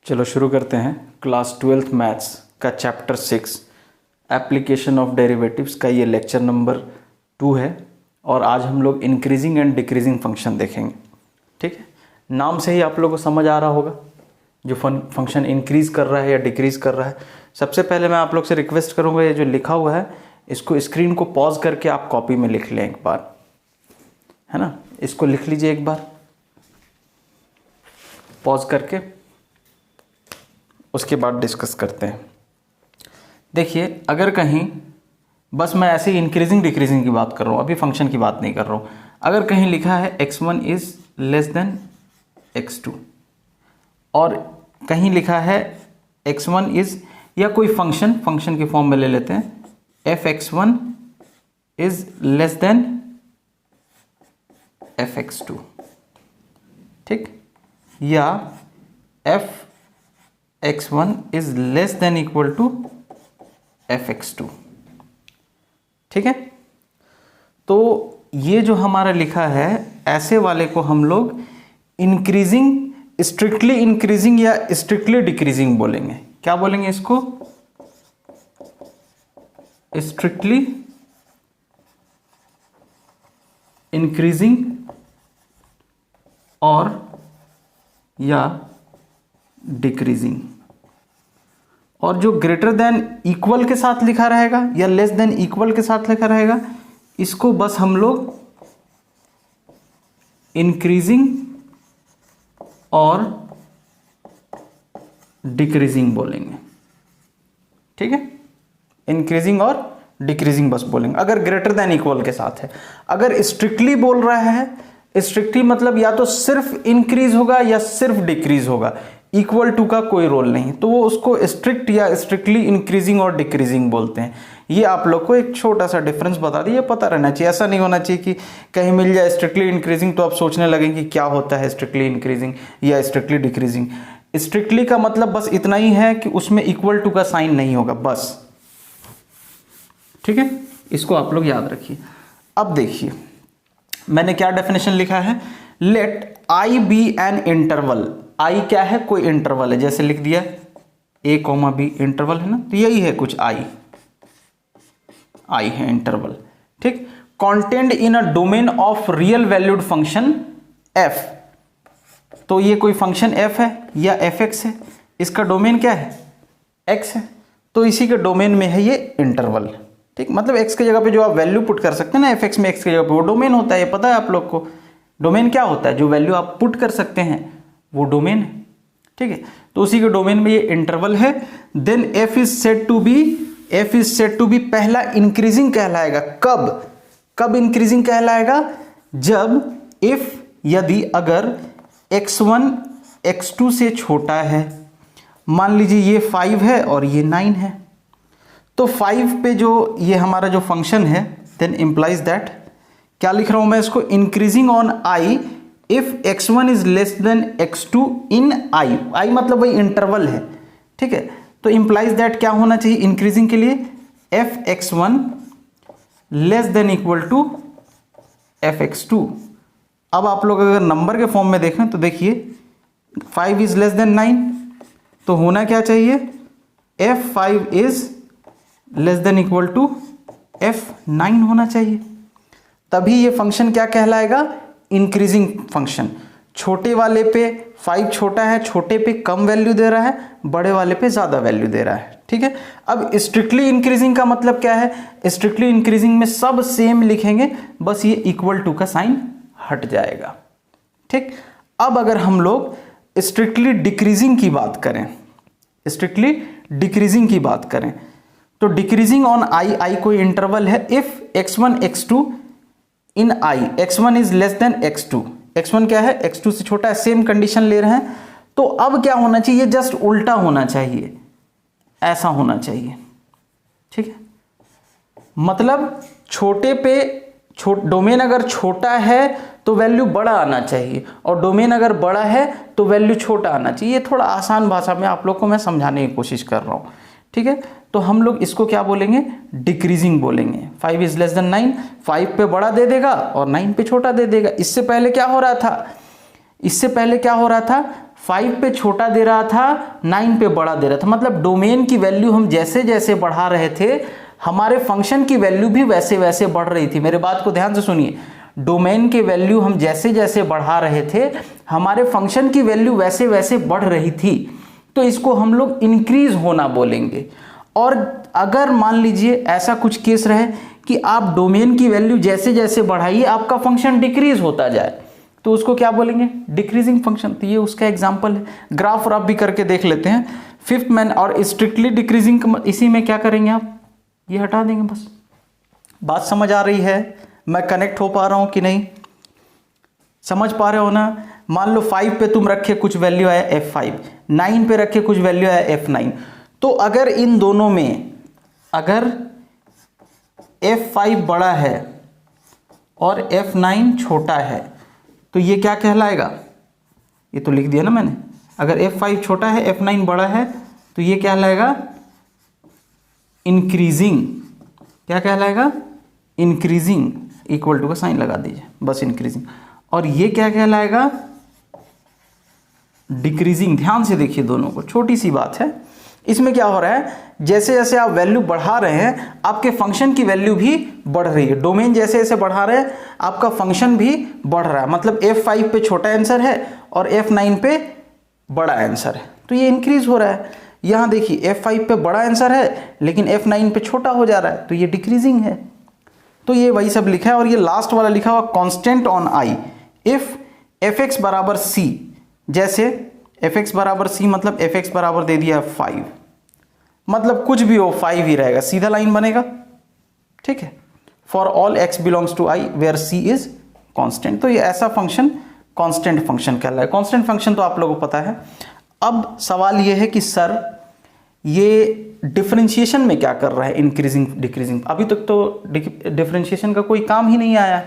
चलो शुरू करते हैं। क्लास 12th मैथ्स का चैप्टर 6 एप्लीकेशन ऑफ डेरिवेटिव्स का ये लेक्चर नंबर 2 है और आज हम लोग इंक्रीजिंग एंड डिक्रीजिंग फंक्शन देखेंगे। ठीक है, नाम से ही आप लोगों को समझ आ रहा होगा जो फंक्शन इंक्रीज कर रहा है या डिक्रीज कर रहा है। सबसे पहले मैं आप लोग से रिक्वेस्ट करूँगा, ये जो लिखा हुआ है इसको स्क्रीन को पॉज करके आप कॉपी में लिख लें एक बार, है ना। इसको लिख लीजिए एक बार पॉज करके, उसके बाद डिस्कस करते हैं। देखिए, अगर कहीं बस मैं ऐसे ही इंक्रीजिंग डिक्रीजिंग की बात कर रहा हूँ, अभी फंक्शन की बात नहीं कर रहा हूँ। अगर कहीं लिखा है x1 is less then x2 और कहीं लिखा है x1 इज, या कोई फंक्शन के फॉर्म में ले लेते हैं, f(x1) is less then f(x2), ठीक, या f(x1) is less than equal to f(x2), ठीक है। तो ये जो हमारा लिखा है ऐसे वाले को हम लोग इंक्रीजिंग, स्ट्रिक्टली इंक्रीजिंग या स्ट्रिक्टली डिक्रीजिंग बोलेंगे। क्या बोलेंगे इसको? स्ट्रिक्टली इंक्रीजिंग और या डिक्रीजिंग। और जो ग्रेटर देन इक्वल के साथ लिखा रहेगा या लेस देन इक्वल के साथ लिखा रहेगा, इसको बस हम लोग इंक्रीजिंग और डिक्रीजिंग बोलेंगे, ठीक है। इंक्रीजिंग और डिक्रीजिंग बस बोलेंगे अगर ग्रेटर देन इक्वल के साथ है। अगर स्ट्रिक्टली बोल रहा है, स्ट्रिक्टली मतलब या तो सिर्फ इंक्रीज होगा या सिर्फ डिक्रीज होगा, इक्वल टू का कोई रोल नहीं, तो वो उसको स्ट्रिक्ट या स्ट्रिक्टली इंक्रीजिंग और डिक्रीजिंग बोलते हैं। ये आप लोग को एक छोटा सा डिफरेंस बता दिए, पता रहना चाहिए। ऐसा नहीं होना चाहिए कि कहीं मिल जाए स्ट्रिक्टली इंक्रीजिंग तो आप सोचने लगेंगे कि क्या होता है स्ट्रिक्टली इंक्रीजिंग या स्ट्रिक्टली डिक्रीजिंग। स्ट्रिक्टली का मतलब बस इतना ही है कि उसमें इक्वल टू का साइन नहीं होगा, बस, ठीक है। इसको आप लोग याद रखिए। अब देखिए मैंने क्या डेफिनेशन लिखा है, let I be an interval. I क्या है? कोई इंटरवल है, जैसे लिख दिया a, b इंटरवल है ना, तो यही है कुछ आई है इंटरवल, ठीक। Content in a domain of real valued function f। तो ये कोई फंक्शन f है या fx है, इसका डोमेन क्या है? x है, तो इसी के डोमेन में है ये इंटरवल, ठीक। मतलब x की जगह पे जो आप वैल्यू पुट कर सकते हैं ना, fx में x की जगह पे, वो डोमेन होता है। ये पता है आप लोग को डोमेन क्या होता है? जो वैल्यू आप पुट कर सकते हैं वो डोमेन है, ठीक है। तो उसी के डोमेन में ये इंटरवल है। Then f is said to be पहला इंक्रीजिंग कहलाएगा। कब इंक्रीजिंग कहलाएगा? जब यदि अगर x1 x2 से छोटा है। मान लीजिए ये 5 है और ये 9 है, तो 5 पे जो ये हमारा जो फंक्शन है, देन इंप्लाइज दैट, क्या लिख रहा हूं मैं इसको, increasing on i if x1 is less then x2 in i मतलब वही इंटरवल है, ठीक है। तो इंप्लाइज दैट क्या होना चाहिए इंक्रीजिंग के लिए? f(x1) less than equal to f(x2). अब आप लोग अगर नंबर के फॉर्म में देखें तो देखिए 5 इज लेस देन 9, तो होना क्या चाहिए? f5 is less than equal to f9 होना चाहिए, तभी ये फंक्शन क्या कहलाएगा? Increasing function. छोटे वाले पे 5 छोटा है, छोटे पे कम वैल्यू दे रहा है, बड़े वाले पे ज़्यादा वैल्यू दे रहा है, ठीक है। अब स्ट्रिक्टली इंक्रीजिंग का मतलब क्या है? स्ट्रिक्टली इंक्रीजिंग में सब सेम लिखेंगे, बस ये इक्वल टू का साइन हट जाएगा, ठीक। अब अगर हम लोग स्ट्रिक्टली डिक्रीजिंग की बात करें, तो डिक्रीजिंग ऑन आई कोई इंटरवल है। If x1 x2 in i, x1 is less then x2, x1 क्या है? x2 से छोटा है, सेम कंडीशन ले रहे हैं। तो अब क्या होना चाहिए? जस्ट उल्टा होना चाहिए, ऐसा होना चाहिए, ठीक है। मतलब छोटे पे डोमेन अगर छोटा है तो वैल्यू बड़ा आना चाहिए, और डोमेन अगर बड़ा है तो वैल्यू छोटा आना चाहिए। ये थोड़ा आसान भाषा में आप लोग को मैं समझाने की कोशिश कर रहा हूँ, ठीक है। तो हम लोग इसको क्या बोलेंगे? डिक्रीजिंग बोलेंगे। 5 इज लेस देन 9, 5 पे बड़ा दे देगा और 9 पे छोटा दे देगा। इससे पहले क्या हो रहा था? 5 पे छोटा दे रहा था, 9 पे बड़ा दे रहा था। मतलब डोमेन की वैल्यू हम जैसे जैसे बढ़ा रहे थे, हमारे फंक्शन की वैल्यू भी वैसे वैसे बढ़ रही थी। मेरे बात को ध्यान से सुनिए, डोमेन की वैल्यू हम जैसे जैसे बढ़ा रहे थे, हमारे फंक्शन की वैल्यू वैसे वैसे बढ़ रही थी। तो इसको हम लोग इंक्रीज होना बोलेंगे। और अगर मान लीजिए ऐसा कुछ केस रहे कि आप डोमेन की वैल्यू जैसे जैसे बढ़ाइए, आपका फंक्शन डिक्रीज होता जाए, तो उसको क्या बोलेंगे? Decreasing function. तो ये उसका एग्जाम्पल है। ग्राफ और आप भी करके देख लेते हैं। फिफ्थ मैन और स्ट्रिक्टली डिक्रीजिंग, इसी में क्या करेंगे आप? ये हटा देंगे बस। बात समझ आ रही है? मैं कनेक्ट हो पा रहा हूं कि नहीं? समझ पा रहे हो ना? मान लो 5 पे तुम रखे कुछ वैल्यू आया F5, 9 पे रखे कुछ वैल्यू आया F9। तो अगर इन दोनों में अगर F5 बड़ा है और F9 छोटा है, तो ये क्या कहलाएगा? ये तो लिख दिया ना मैंने। अगर F5 छोटा है, F9 बड़ा है, तो ये क्या कहलाएगा? इंक्रीजिंग। क्या कहलाएगा? इंक्रीजिंग। इक्वल टू का साइन लगा दीजिए बस, इंक्रीजिंग। और ये क्या कहलाएगा? डिक्रीजिंग। ध्यान से देखिए दोनों को, छोटी सी बात है। इसमें क्या हो रहा है, जैसे जैसे आप वैल्यू बढ़ा रहे हैं, आपके फंक्शन की वैल्यू भी बढ़ रही है। डोमेन जैसे जैसे बढ़ा रहे हैं, आपका फंक्शन भी बढ़ रहा है। मतलब F5 पे छोटा आंसर है और F9 पे बड़ा आंसर है, तो ये इंक्रीज हो रहा है। यहां देखिए F5 पे बड़ा आंसर है लेकिन F9 पे छोटा हो जा रहा है, तो ये डिक्रीजिंग है। तो ये वही सब लिखा है। और ये लास्ट वाला लिखा हुआ constant on I if fx बराबर c। जैसे fx बराबर c मतलब fx बराबर दे दिया 5, मतलब कुछ भी हो 5 ही रहेगा, सीधा लाइन बनेगा। ठीक है। For all x belongs to i where c is constant. तो ये ऐसा फंक्शन कांस्टेंट फंक्शन कहलाता है। कांस्टेंट फंक्शन तो आप लोगों को पता है। अब सवाल ये है कि सर ये डिफरेंशिएशन में क्या कर रहा है? Increasing decreasing. अभी तक तो डिफरेंशिएशन का कोई काम ही नहीं आया।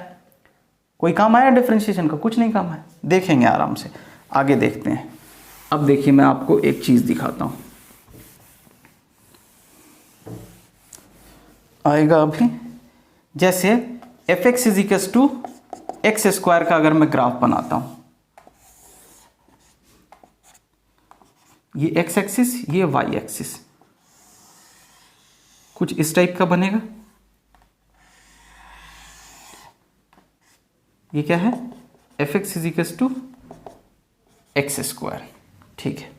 कोई काम आया डिफरेंशिएशन का? कुछ नहीं काम है। देखेंगे आराम से, आगे देखते हैं। अब देखिए मैं आपको एक चीज दिखाता हूं, आएगा अभी। जैसे fx is equal to X square का अगर मैं ग्राफ बनाता हूं, ये x एक्सिस, ये y एक्सिस, कुछ इस टाइप का बनेगा। ये क्या है? fx is equal to X square. ठीक है।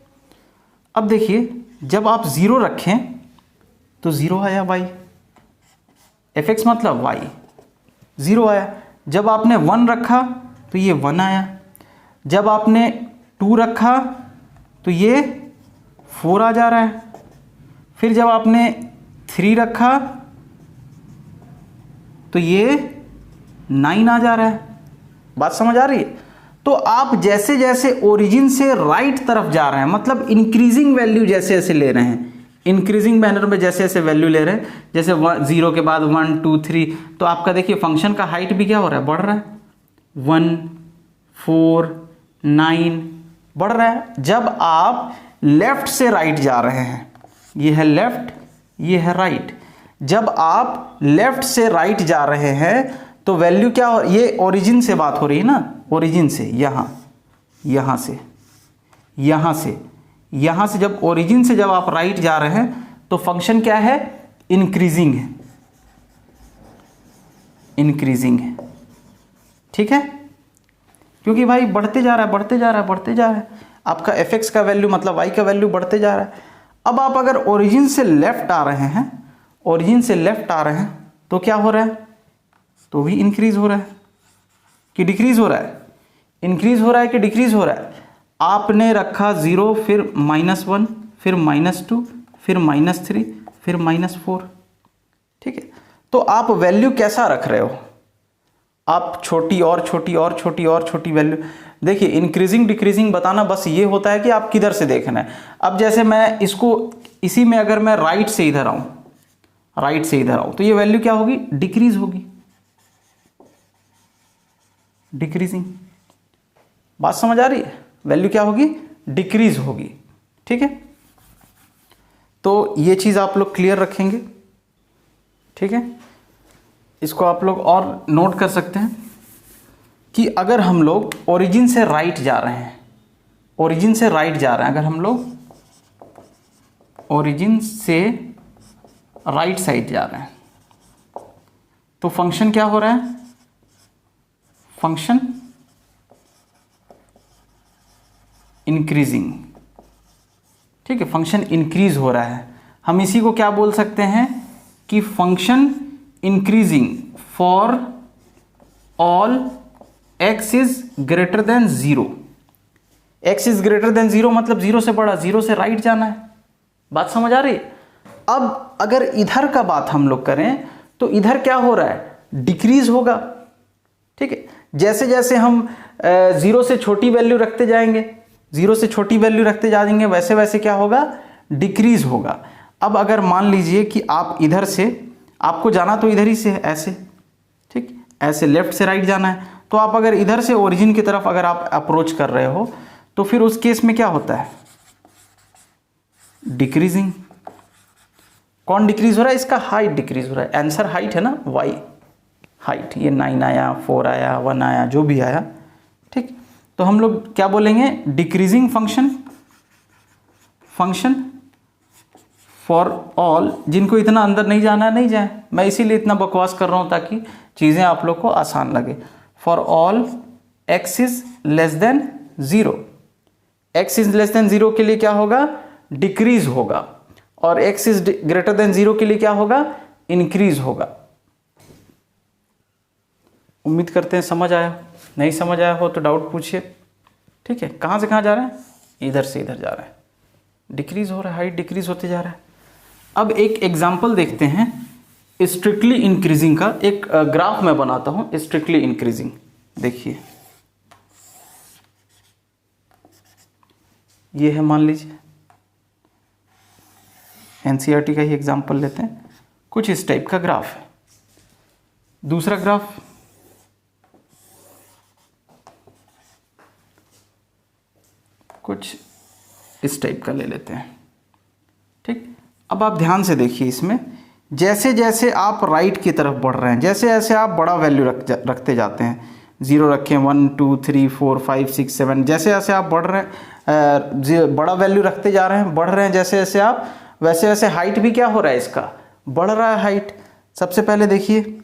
अब देखिए जब आप 0 रखें तो 0 आया y, fx मतलब y, 0 आया। जब आपने 1 रखा तो ये 1 आया। जब आपने 2 रखा तो ये 4 आ जा रहा है। फिर जब आपने 3 रखा तो ये 9 आ जा रहा है। बात समझ आ रही है? तो आप जैसे जैसे ओरिजिन से राइट तरफ जा रहे हैं, मतलब इंक्रीजिंग वैल्यू जैसे जैसे ले रहे हैं, इंक्रीजिंग मैनर में जैसे जैसे वैल्यू ले रहे हैं, जैसे 0 के बाद 1 2 3, तो आपका देखिए फंक्शन का हाइट भी क्या हो रहा है? बढ़ रहा है। 1 4 9 बढ़ रहा है। जब आप लेफ्ट से राइट जा रहे हैं, ये है लेफ्ट, ये है राइट। जब आप लेफ्ट से राइट जा रहे हैं तो वैल्यू क्या हो, ये ओरिजिन से बात हो रही है ना, ओरिजिन से यहां से यहां से जब ओरिजिन से जब आप राइट जा रहे हैं तो फंक्शन क्या है? इंक्रीजिंग है, इंक्रीजिंग है। ठीक है, क्योंकि भाई बढ़ते जा रहा है। आपका fx का वैल्यू मतलब y का वैल्यू बढ़ते जा रहा है। अब आप अगर ओरिजिन से लेफ्ट आ रहे हैं, तो क्या हो रहा है? तो भी इंक्रीज हो रहा है कि डिक्रीज हो रहा है? इंक्रीज हो रहा है कि डिक्रीज हो रहा है? आपने रखा 0, फिर -1, फिर -2, फिर -3, फिर -4। ठीक है। तो आप वैल्यू कैसा रख रहे हो? आप छोटी और छोटी वैल्यू। देखिए इंक्रीजिंग डिक्रीजिंग बताना बस ये होता है कि आप किधर से देखना है। अब जैसे मैं इसको इसी में अगर मैं राइट से इधर आऊं तो ये वैल्यू क्या होगी? डिक्रीज होगी, डिक्रीजिंग। बात समझ आ रही है? वैल्यू क्या होगी? डिक्रीज होगी। ठीक है। तो ये चीज आप लोग क्लियर रखेंगे। ठीक है। इसको आप लोग और नोट कर सकते हैं कि अगर हम लोग ओरिजिन से राइट जा रहे हैं ओरिजिन से राइट जा रहे हैं, अगर हम लोग ओरिजिन से राइट साइड जा रहे हैं तो फंक्शन क्या हो रहा है, फंक्शन इंक्रीजिंग, ठीक है, फंक्शन इंक्रीज हो रहा है। हम इसी को क्या बोल सकते हैं कि function increasing for all x is greater than 0। x is greater than 0 मतलब 0 से बड़ा, 0 से राइट जाना है। बात समझ आ रही है? अब अगर इधर का बात हम लोग करें तो इधर क्या हो रहा है, डिक्रीज होगा, ठीक है। जैसे जैसे हम 0 से छोटी वैल्यू रखते जाएंगे, 0 से छोटी वैल्यू रखते जाएंगे, वैसे वैसे क्या होगा, डिक्रीज होगा। अब अगर मान लीजिए कि आप इधर से, आपको जाना तो इधर ही से है, ऐसे, ठीक, ऐसे लेफ्ट से राइट जाना है, तो आप अगर इधर से ओरिजिन की तरफ अगर आप अप्रोच कर रहे हो तो फिर उस केस में क्या होता है, डिक्रीजिंग। कौन डिक्रीज हो रहा है, इसका हाइट डिक्रीज हो रहा है। आंसर हाइट है ना, y हाइट, ये 9 आया, 4 आया, 1 आया, जो भी आया, ठीक। तो हम लोग क्या बोलेंगे, decreasing function, function for all, जिनको इतना अंदर नहीं जाना है नहीं जाए। मैं इसीलिए इतना बकवास कर रहा हूं ताकि चीज़ें आप लोग को आसान लगे। For all x is less then 0, x is less then 0 के लिए क्या होगा, डिक्रीज होगा, और x इज ग्रेटर देन 0 के लिए क्या होगा, इंक्रीज होगा। उम्मीद करते हैं समझ आया, नहीं समझ आया हो तो डाउट पूछिए, ठीक है। कहाँ से कहाँ जा रहे हैं, इधर से इधर जा रहे हैं, डिक्रीज हो रहा है, हाइट डिक्रीज होते जा रहा है। अब एक एग्जाम्पल देखते हैं स्ट्रिक्टली इंक्रीजिंग का। एक ग्राफ मैं बनाता हूं स्ट्रिक्टली इंक्रीजिंग। देखिए ये है, मान लीजिए एनसीईआरटी का ही एग्जाम्पल लेते हैं, कुछ इस टाइप का ग्राफ है। दूसरा ग्राफ कुछ इस टाइप का ले लेते हैं, ठीक। अब आप ध्यान से देखिए, इसमें जैसे जैसे आप राइट की तरफ बढ़ रहे हैं, जैसे जैसे आप बड़ा वैल्यू रखते जाते हैं, 0 रखें, 1 2 3 4 5 6 7, जैसे जैसे आप बढ़ रहे हैं, बड़ा वैल्यू रखते जा रहे हैं, बढ़ रहे हैं जैसे जैसे आप, वैसे वैसे हाइट भी क्या हो रहा है, इसका बढ़ रहा है हाइट। सबसे पहले देखिए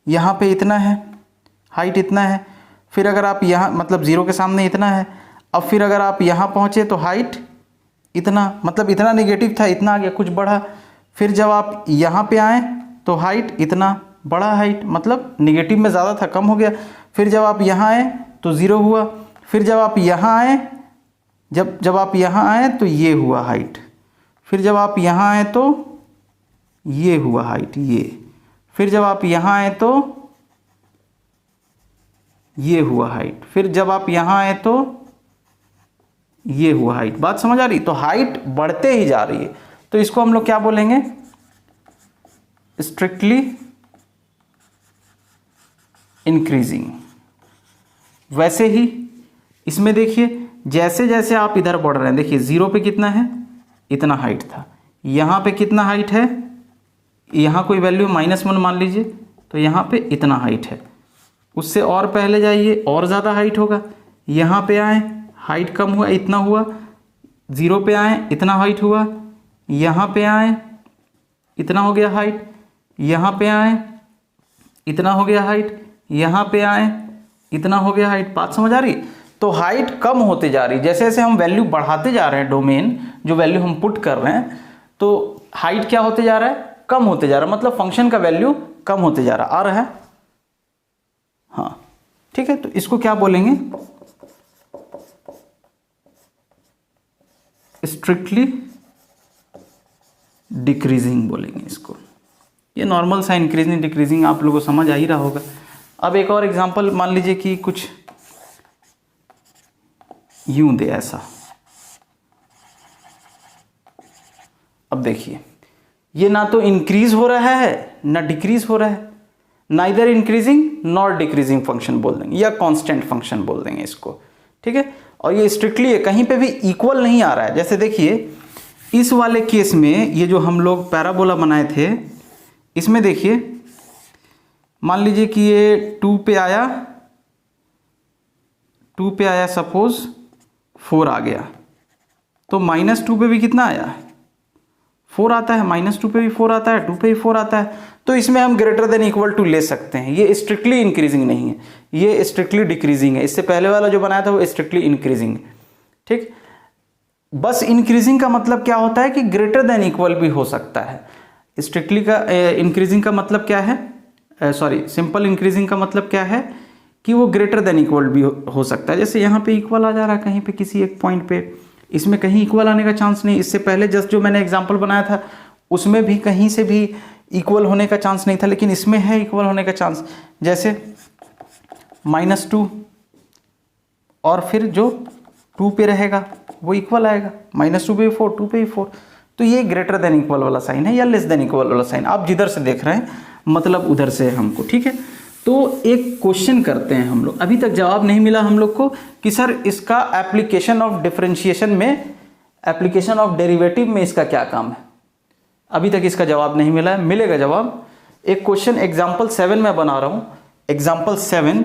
यहाँ पे इतना है, हाइट इतना है, फिर अगर आप यहाँ, मतलब 0 के सामने इतना है, अब फिर अगर आप यहाँ पहुँचे तो हाइट इतना, मतलब इतना नेगेटिव था, इतना आ गया, कुछ बढ़ा। फिर जब आप यहाँ पे आए तो हाइट इतना बड़ा, हाइट मतलब नेगेटिव में ज़्यादा था, कम हो गया। फिर जब आप यहाँ आए तो 0 हुआ। फिर जब आप यहाँ आए, जब आप यहाँ आए तो ये हुआ हाइट। फिर जब आप यहाँ आए तो ये हुआ हाइट, ये। फिर जब आप यहाँ आए तो ये हुआ हाइट। फिर जब आप यहाँ आए तो ये हुआ हाइट। बात समझ आ रही? तो हाइट बढ़ते ही जा रही है, तो इसको हम लोग क्या बोलेंगे, स्ट्रिक्टली इंक्रीजिंग। वैसे ही इसमें देखिए, जैसे जैसे आप इधर बढ़ रहे हैं, देखिए 0 पे कितना है, इतना हाइट था, यहाँ पे कितना हाइट है, यहाँ कोई वैल्यू -1 मान लीजिए, तो यहाँ पे इतना हाइट है। उससे और पहले जाइए, और ज़्यादा हाइट होगा। यहाँ पे आए, हाइट कम हुआ, इतना हुआ। 0 पे आए, इतना हाइट हुआ। यहाँ पे आए, इतना हो गया हाइट। यहाँ पे आए, इतना हो गया हाइट। यहाँ पे आए, इतना हो गया हाइट। बात समझ आ रही? तो हाइट कम होते जा रही, जैसे जैसे हम वैल्यू बढ़ाते जा रहे हैं, डोमेन जो वैल्यू हम पुट कर रहे हैं, तो हाइट क्या होते जा रहा है, कम होते जा रहा है, मतलब फंक्शन का वैल्यू कम होते जा रहा। आ रहा है? हाँ, ठीक है। तो इसको क्या बोलेंगे, स्ट्रिक्टली डिक्रीजिंग बोलेंगे इसको। ये नॉर्मल सा इंक्रीजिंग डिक्रीजिंग आप लोगों को समझ आ ही रहा होगा। अब एक और एग्जांपल मान लीजिए कि कुछ यूं दे ऐसा। अब देखिए, ये ना तो इंक्रीज हो रहा है ना डिक्रीज हो रहा है, neither increasing nor decreasing function बोल देंगे, या कांस्टेंट फंक्शन बोल देंगे इसको, ठीक है। और ये स्ट्रिक्टली है, कहीं पे भी इक्वल नहीं आ रहा है। जैसे देखिए इस वाले केस में, ये जो हम लोग पैराबोला बनाए थे, इसमें देखिए मान लीजिए कि ये 2 पे आया, 2 पे आया, सपोज 4 आ गया, तो -2 पे भी कितना आया, 4 आता है, -2 पे भी 4 आता है, 2 पे भी 4 आता है। तो इसमें हम ग्रेटर देन इक्वल टू ले सकते हैं। ये स्ट्रिक्टली इंक्रीजिंग नहीं है, ये स्ट्रिक्टली डिक्रीजिंग है। इससे पहले वाला जो बनाया था वो स्ट्रिक्टली इंक्रीजिंग है। ठीक, बस इंक्रीजिंग का मतलब क्या होता है कि ग्रेटर देन इक्वल भी हो सकता है। स्ट्रिक्टली का इंक्रीजिंग का मतलब क्या है, सॉरी सिंपल इंक्रीजिंग का मतलब क्या है कि वो ग्रेटर देन इक्वल भी हो सकता है। जैसे यहाँ पे इक्वल आ जा रहा है कहीं पे किसी एक पॉइंट पे, इसमें कहीं इक्वल आने का चांस नहीं। इससे पहले जस्ट जो मैंने एग्जांपल बनाया था उसमें भी कहीं से भी इक्वल होने का चांस नहीं था, लेकिन इसमें है इक्वल होने का चांस। जैसे -2 और फिर जो 2 पे रहेगा वो इक्वल आएगा, -2 पे 4, 2 पे 4। तो ये ग्रेटर देन इक्वल वाला साइन है या लेस देन इक्वल वाला साइन, आप जिधर से देख रहे हैं मतलब उधर से है हमको। ठीक है, तो एक क्वेश्चन करते हैं हम लोग। अभी तक जवाब नहीं मिला हम लोग को कि सर इसका एप्लीकेशन ऑफ डिफरेंशिएशन में, एप्लीकेशन ऑफ डेरिवेटिव में इसका क्या काम है। अभी तक इसका जवाब नहीं मिला है, मिलेगा जवाब। एक क्वेश्चन एग्जाम्पल 7 में बना रहा हूं। एग्जाम्पल 7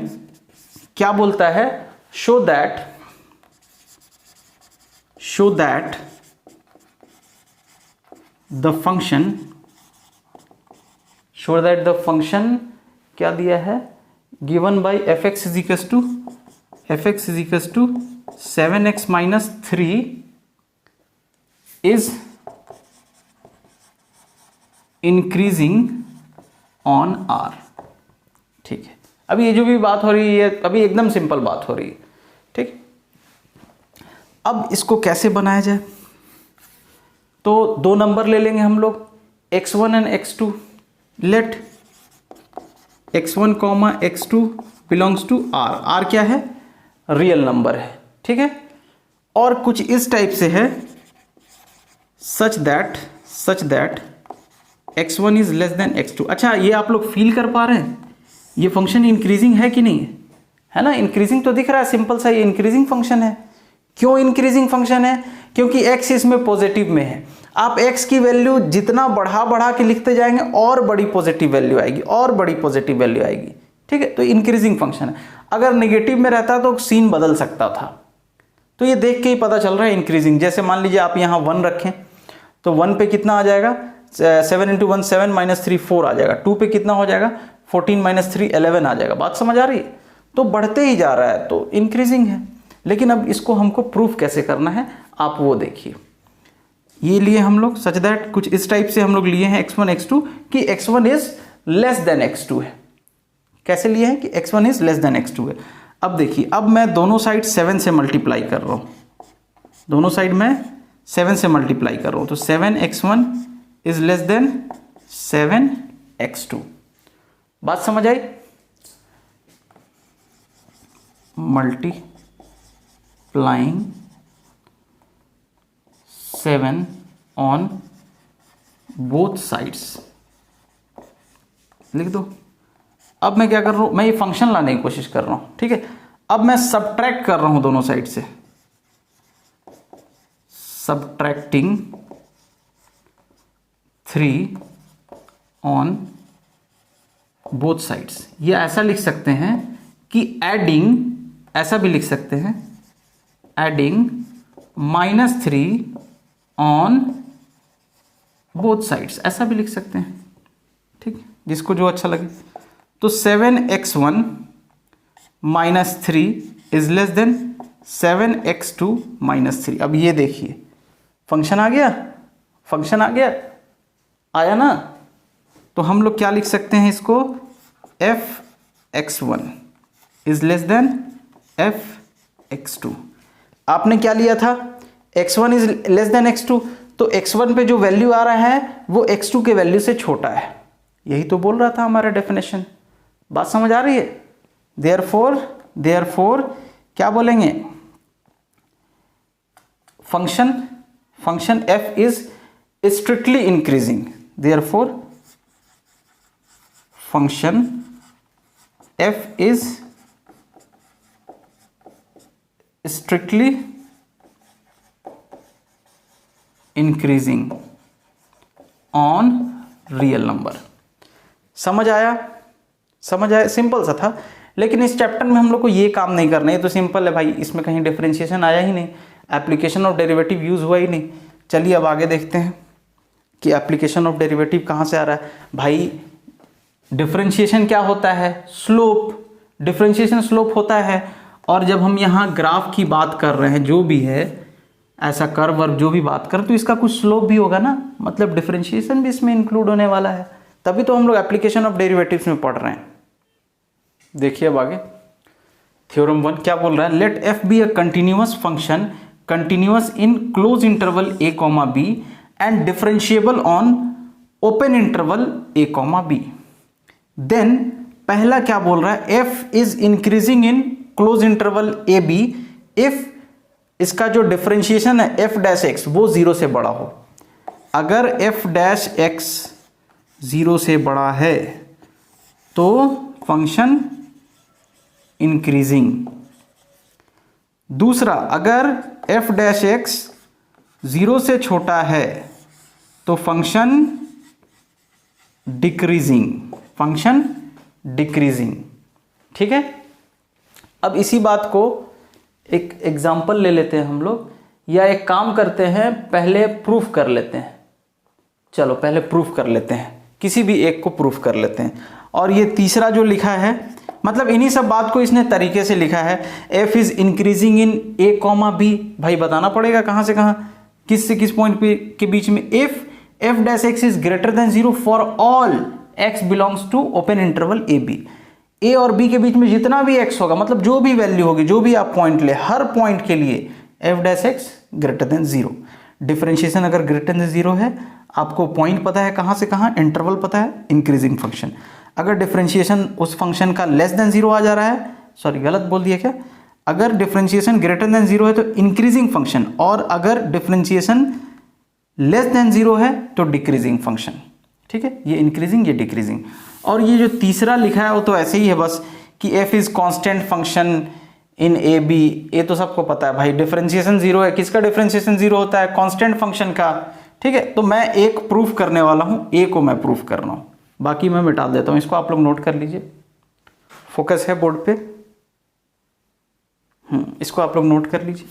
क्या बोलता है, शो दैट द फंक्शन क्या दिया है, given by fx is equal to 7x minus 3 is increasing on r। ठीक है, अभी ये जो भी बात हो रही है अभी एकदम सिंपल बात हो रही है। ठीक, अब इसको कैसे बनाया जाए, तो 2 नंबर ले लेंगे हम लोग, x1 and x2। Let x1, x2 belongs to r। r क्या है, रियल नंबर है। ठीक है, और कुछ इस टाइप से है, such that x1 is less then x2। अच्छा, ये आप लोग फील कर पा रहे हैं ये फंक्शन इंक्रीजिंग है कि नहीं है ना, इंक्रीजिंग तो दिख रहा है, सिंपल सा ये इंक्रीजिंग फंक्शन है। क्यों इंक्रीजिंग फंक्शन है, क्योंकि x इसमें पॉजिटिव में है। आप x की वैल्यू जितना बढ़ा के लिखते जाएंगे और बड़ी पॉजिटिव वैल्यू आएगी, और बड़ी पॉजिटिव वैल्यू आएगी। ठीक है, तो इंक्रीजिंग फंक्शन है। अगर नेगेटिव में रहता तो सीन बदल सकता था, तो ये देख के ही पता चल रहा है इंक्रीजिंग। जैसे मान लीजिए आप यहाँ 1 रखें तो 1 पे कितना आ जाएगा, 7 × 1 7 - 3 4 आ जाएगा। 2 पे कितना हो जाएगा, 14 - 3 11 आ जाएगा। बात समझ आ रही है, तो बढ़ते ही जा रहा है तो इंक्रीजिंग है। लेकिन अब इसको हमको प्रूफ कैसे करना है आप वो देखिए। ये लिए हम लोग सच दैट, कुछ इस टाइप से हम लोग लिए हैं x1 x2 कि x1 is less then x2 है। कैसे लिए हैं कि x1 is less then x2 है। अब देखिए, अब मैं दोनों साइड 7 से मल्टीप्लाई कर रहा हूं, दोनों साइड मैं 7 से मल्टीप्लाई कर रहा हूं, तो 7x1 is less then 7x2। बात समझ आई, मल्टीप्लाइंग 7 ऑन बोथ साइड्स, लिख दो। अब मैं क्या कर रहा हूं, मैं ये फंक्शन लाने की कोशिश कर रहा हूं। ठीक है, अब मैं सबट्रैक्ट कर रहा हूं दोनों साइड से, सबट्रैक्टिंग 3 ऑन बोथ साइड्स। ये ऐसा लिख सकते हैं कि एडिंग, ऐसा भी लिख सकते हैं एडिंग -3 ऑन बोथ साइड्स, ऐसा भी लिख सकते हैं। ठीक, जिसको जो अच्छा लगे। तो 7x1 - 3 is less then 7x2 - 3। अब ये देखिए फंक्शन आ गया, फंक्शन आ गया, आया ना। तो हम लोग क्या लिख सकते हैं इसको, fx1 is less than fx2। आपने क्या लिया था, x1 is less then x2, तो x1 पे जो वैल्यू आ रहा है वो x2 के वैल्यू से छोटा है। यही तो बोल रहा था हमारा डेफिनेशन। बात समझ आ रही है। देयरफॉर क्या बोलेंगे, function f is strictly increasing, therefore function f is strictly increasing on real number. समझ आया, समझ आया, सिंपल सा था। लेकिन इस चैप्टर में हम लोग को ये काम नहीं करना है, ये तो सिंपल है भाई, इसमें कहीं डिफरेंशिएशन आया ही नहीं। एप्लीकेशन ऑफ डेरिवेटिव यूज़ हुआ ही नहीं। चलिए अब आगे देखते हैं कि एप्लीकेशन ऑफ डेरिवेटिव कहाँ से आ रहा है। भाई डिफरेंशिएशन क्या होता है, स्लोप, डिफरेंशिएशन स्लोप होता है। और जब हम यहाँ ग्राफ की बात कर रहे हैं, जो भी है ऐसा कर्व वर्व जो भी बात करें, तो इसका कुछ स्लोप भी होगा ना, मतलब डिफरेंशिएशन भी इसमें इंक्लूड होने वाला है, तभी तो हम लोग एप्लीकेशन ऑफ डेरिवेटिव्स में पढ़ रहे हैं। देखिए अब आगे थ्योरम 1 क्या बोल रहा है, let F be a continuous function continuous in close interval A comma B and differentiable on open interval A comma B. Then पहला क्या बोल रहा है, F is increasing in close interval A B if इसका जो differentiation है F dash x वो 0 से बड़ा हो। अगर एफ डैश एक्स 0 से बड़ा है तो फंक्शन इंक्रीजिंग। दूसरा, अगर एफ डैश एक्स 0 से छोटा है तो फंक्शन डिक्रीजिंग, फंक्शन डिक्रीजिंग। ठीक है, अब इसी बात को एक एग्जाम्पल ले लेते हैं हम लोग, या एक काम करते हैं पहले प्रूफ कर लेते हैं। चलो पहले प्रूफ कर लेते हैं, किसी भी एक को प्रूफ कर लेते हैं। और ये तीसरा जो लिखा है, मतलब इन्हीं सब बात को इसने तरीके से लिखा है, F is increasing in A comma B. भाई बताना पड़ेगा कहाँ से कहाँ, किस से किस पॉइंट पे के बीच में। If F dash x is greater than 0 for all X belongs to open interval A B. A और बी के बीच में जितना भी एक्स होगा, मतलब जो भी वैल्यू होगी, जो भी आप पॉइंट ले, हर पॉइंट के लिए F dash x greater than 0। Differentiation अगर ग्रेटर देन 0 है, आपको पॉइंट पता है कहाँ से कहाँ, इंटरवल पता है, इंक्रीजिंग फंक्शन। अगर डिफरेंशिएशन उस फंक्शन का लेस देन 0 आ जा रहा है, सॉरी गलत बोल दिया क्या, अगर डिफरेंशिएशन ग्रेटर देन 0 है तो इंक्रीजिंग फंक्शन, और अगर डिफरेंशिएशन लेस देन 0 है तो डिक्रीजिंग फंक्शन। ठीक है, ये इंक्रीजिंग ये डिक्रीजिंग। और ये जो तीसरा लिखा है वो तो ऐसे ही है बस, कि F is constant function in A B. ये तो सबको पता है भाई, डिफरेंशिएशन 0 है, किसका डिफरेंशिएशन 0 होता है, कांस्टेंट फंक्शन का। ठीक है, तो मैं एक प्रूफ करने वाला हूँ, ए को मैं प्रूफ कर रहा हूँ, बाकी मैं मिटा देता हूँ। इसको आप लोग नोट कर लीजिए, फोकस है बोर्ड पे। इसको आप लोग नोट कर लीजिए।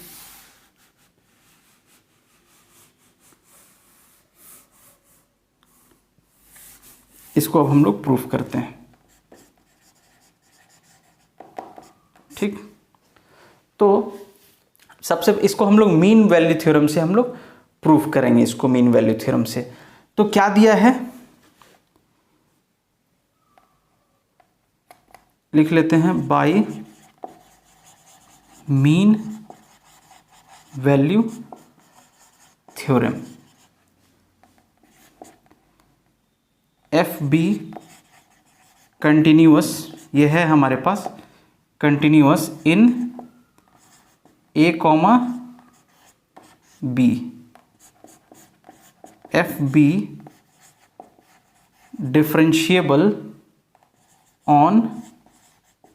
इसको अब हम लोग प्रूफ करते हैं। ठीक, तो सबसे इसको हम लोग मीन वैल्यू थ्योरम से हम लोग प्रूफ करेंगे, इसको मीन वैल्यू थ्योरम से। तो क्या दिया है, लिख लेते हैं, by mean value theorem f be continuous, ये है हमारे पास continuous in A comma b. F be differentiable on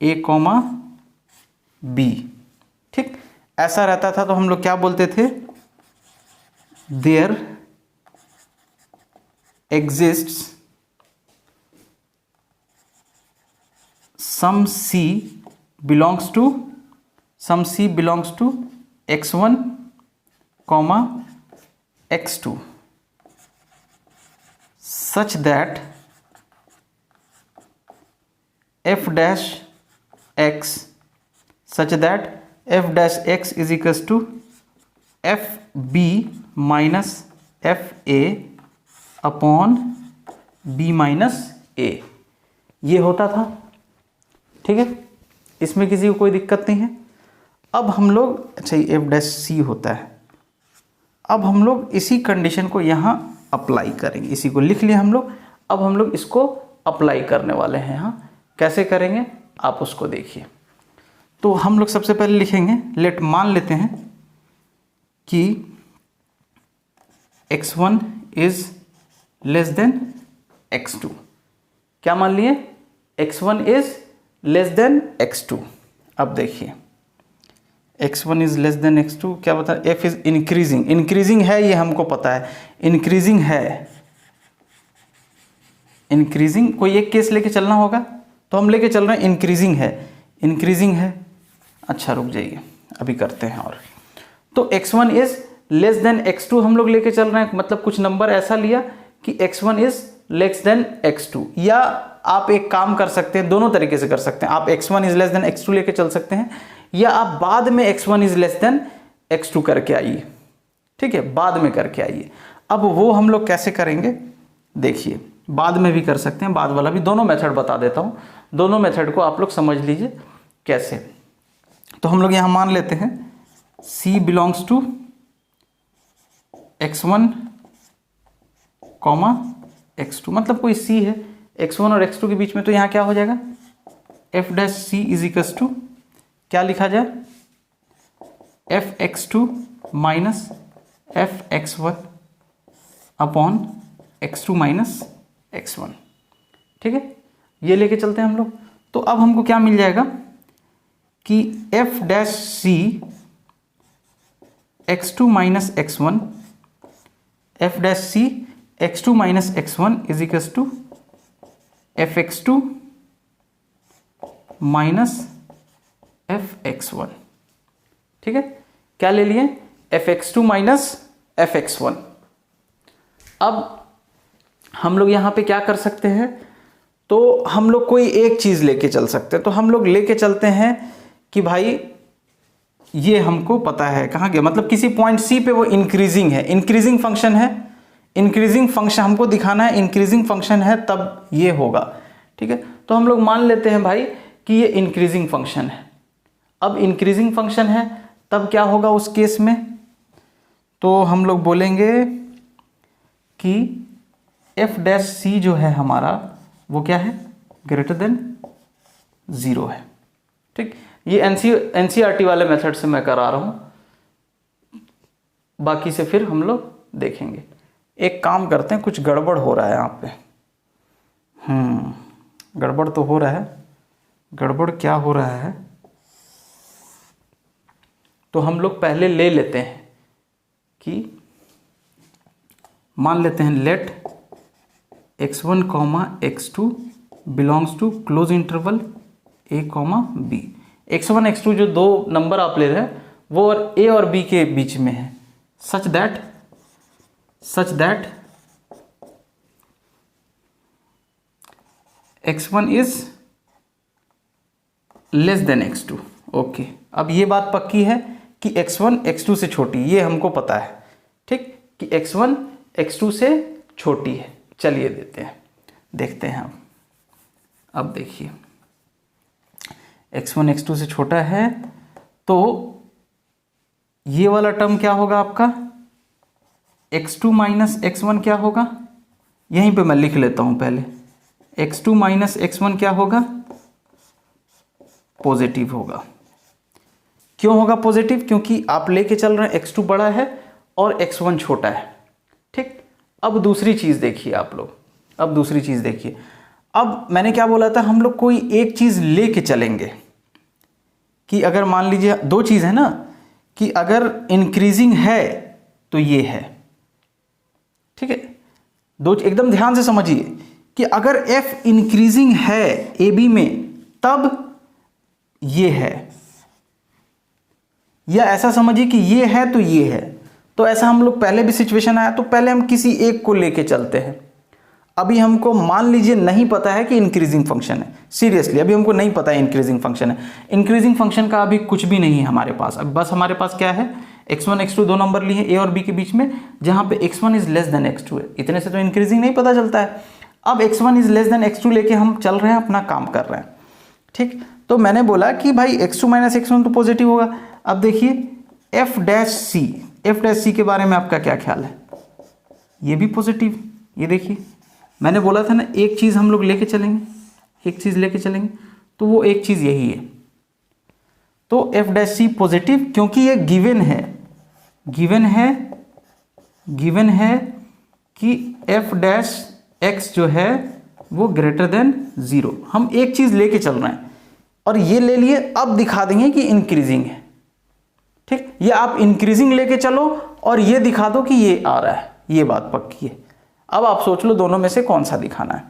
a comma b. ठीक, ऐसा रहता था तो हम लोग क्या बोलते थे, there exists some c belongs to x1 comma x2 such that f dash x is equals to fb minus fa upon b minus a। ये होता था। ठीक है, इसमें किसी को कोई दिक्कत नहीं है। अब हम लोग, अच्छा ये एफ डैश सी होता है, अब हम लोग इसी कंडीशन को यहाँ अप्लाई करेंगे, इसी को लिख लिया हम लोग। अब हम लोग इसको अप्लाई करने वाले हैं यहाँ, कैसे करेंगे आप उसको देखिए। तो हम लोग सबसे पहले लिखेंगे, लेट मान लेते हैं कि x1 is less then x2। क्या मान लिए, x1 is less then x2। अब देखिए x1 is less then x2, क्या बता, f इज इंक्रीजिंग, इंक्रीजिंग है ये हमको पता है, इंक्रीजिंग है, इंक्रीजिंग। कोई एक केस लेके चलना होगा तो हम लेके चल रहे हैं इंक्रीजिंग है, इंक्रीजिंग है। अच्छा रुक जाइए, अभी करते हैं। और तो x1 is less then x2 हम लोग लेके चल रहे हैं, मतलब कुछ नंबर ऐसा लिया कि x1 is less then x2। या आप एक काम कर सकते हैं, दोनों तरीके से कर सकते हैं, आप x1 is less then x2 लेके चल सकते हैं, या आप बाद में x1 is less then x2 करके आइए, ठीक है, बाद में करके आइए। अब वो हम लोग कैसे करेंगे देखिए, बाद में भी कर सकते हैं, बाद वाला भी, दोनों मेथड बता देता हूं, दोनों मेथड को आप लोग समझ लीजिए कैसे। तो हम लोग यहां मान लेते हैं C belongs to x1 comma x2, मतलब कोई C है x1 और x2 के बीच में, तो यहां क्या हो जाएगा f dash C is equals to क्या लिखा जाए, fx2 minus fx1 upon x2 minus x1, ठीक है, ये लेके चलते हैं हम लोग। तो अब हमको क्या मिल जाएगा कि f dash C x2 minus x1, f dash C x2 minus x1 is equals to fx2 minus fx1, ठीक है, क्या ले लिए fx2 माइनस fx1। अब हम लोग यहां पे क्या कर सकते हैं, तो हम लोग कोई एक चीज लेके चल सकते हैं। तो हम लोग लेके चलते हैं कि भाई ये हमको पता है कहां गया, मतलब किसी पॉइंट C पे वो इंक्रीजिंग है, इंक्रीजिंग फंक्शन है, इंक्रीजिंग फंक्शन हमको दिखाना है, इंक्रीजिंग फंक्शन है तब ये होगा, ठीक है। तो हम लोग मान लेते हैं भाई कि ये इंक्रीजिंग फंक्शन है। अब इंक्रीजिंग फंक्शन है तब क्या होगा उस केस में, तो हम लोग बोलेंगे कि f डैश C जो है हमारा वो क्या है, ग्रेटर देन 0 है, ठीक। ये NCERT वाले मेथड से मैं करा रहा हूं, बाकी से फिर हम लोग देखेंगे। एक काम करते हैं, कुछ गड़बड़ हो रहा है यहाँ पे, गड़बड़ तो हो रहा है, गड़बड़ क्या हो रहा है, तो हम लोग पहले ले लेते हैं कि मान लेते हैं let x1 comma x2 belongs to close interval a comma b। x1 x2 जो दो नंबर आप ले रहे हैं वो a और b के बीच में है, such that x1 is less then x2। Okay, अब ये बात पक्की है कि x1 x2 से छोटी, ये हमको पता है, ठीक, कि x1 x2 से छोटी है। चलिए देखते हैं हम। अब देखिए x1 x2 से छोटा है तो ये वाला टर्म क्या होगा आपका, x2 माइनस x1 क्या होगा, यहीं पे मैं लिख लेता हूं पहले, x2 माइनस x1 क्या होगा, पॉजिटिव होगा। क्यों होगा पॉजिटिव, क्योंकि आप लेके चल रहे हैं x2 बड़ा है और x1 छोटा है, ठीक। अब दूसरी चीज देखिए आप लोग, अब दूसरी चीज देखिए, अब मैंने क्या बोला था, हम लोग कोई एक चीज लेके चलेंगे कि अगर मान लीजिए दो चीज है ना, कि अगर इंक्रीजिंग है तो ये है, ठीक है, दो एकदम ध्यान से समझिए कि अगर f इंक्रीजिंग है ए बी में तब ये है, या ऐसा समझिए कि ये है तो ये है। तो ऐसा हम लोग पहले भी सिचुएशन आया, तो पहले हम किसी एक को लेके चलते हैं। अभी हमको मान लीजिए नहीं पता है कि इंक्रीजिंग फंक्शन है, सीरियसली अभी हमको नहीं पता है इंक्रीजिंग फंक्शन है, इंक्रीजिंग फंक्शन का अभी कुछ भी नहीं है हमारे पास। अब बस हमारे पास क्या है, x1 x2 दो नंबर लिए a और b के बीच में, जहां पे x1 is less then x2 है, इतने से तो इंक्रीजिंग नहीं पता चलता है। अब x1 is less then x2 लेके हम चल रहे हैं, अपना काम कर रहे हैं, ठीक। तो मैंने बोला कि भाई x2 माइनस x1 तो पॉजिटिव होगा। अब देखिए f डैश c के बारे में आपका क्या ख्याल है, ये भी पॉजिटिव। ये देखिए मैंने बोला था ना एक चीज हम लोग लेके चलेंगे, एक चीज लेके चलेंगे, तो वो एक चीज यही है। तो f डैश c पॉजिटिव, क्योंकि ये गिवन है कि f डैश x जो है वो ग्रेटर देन 0। हम एक चीज लेके चल रहे हैं और ये ले लिए, अब दिखा देंगे कि इंक्रीजिंग है, ठीक। ये आप इंक्रीजिंग लेके चलो और ये दिखा दो कि ये आ रहा है, ये बात पक्की है। अब आप सोच लो दोनों में से कौन सा दिखाना है,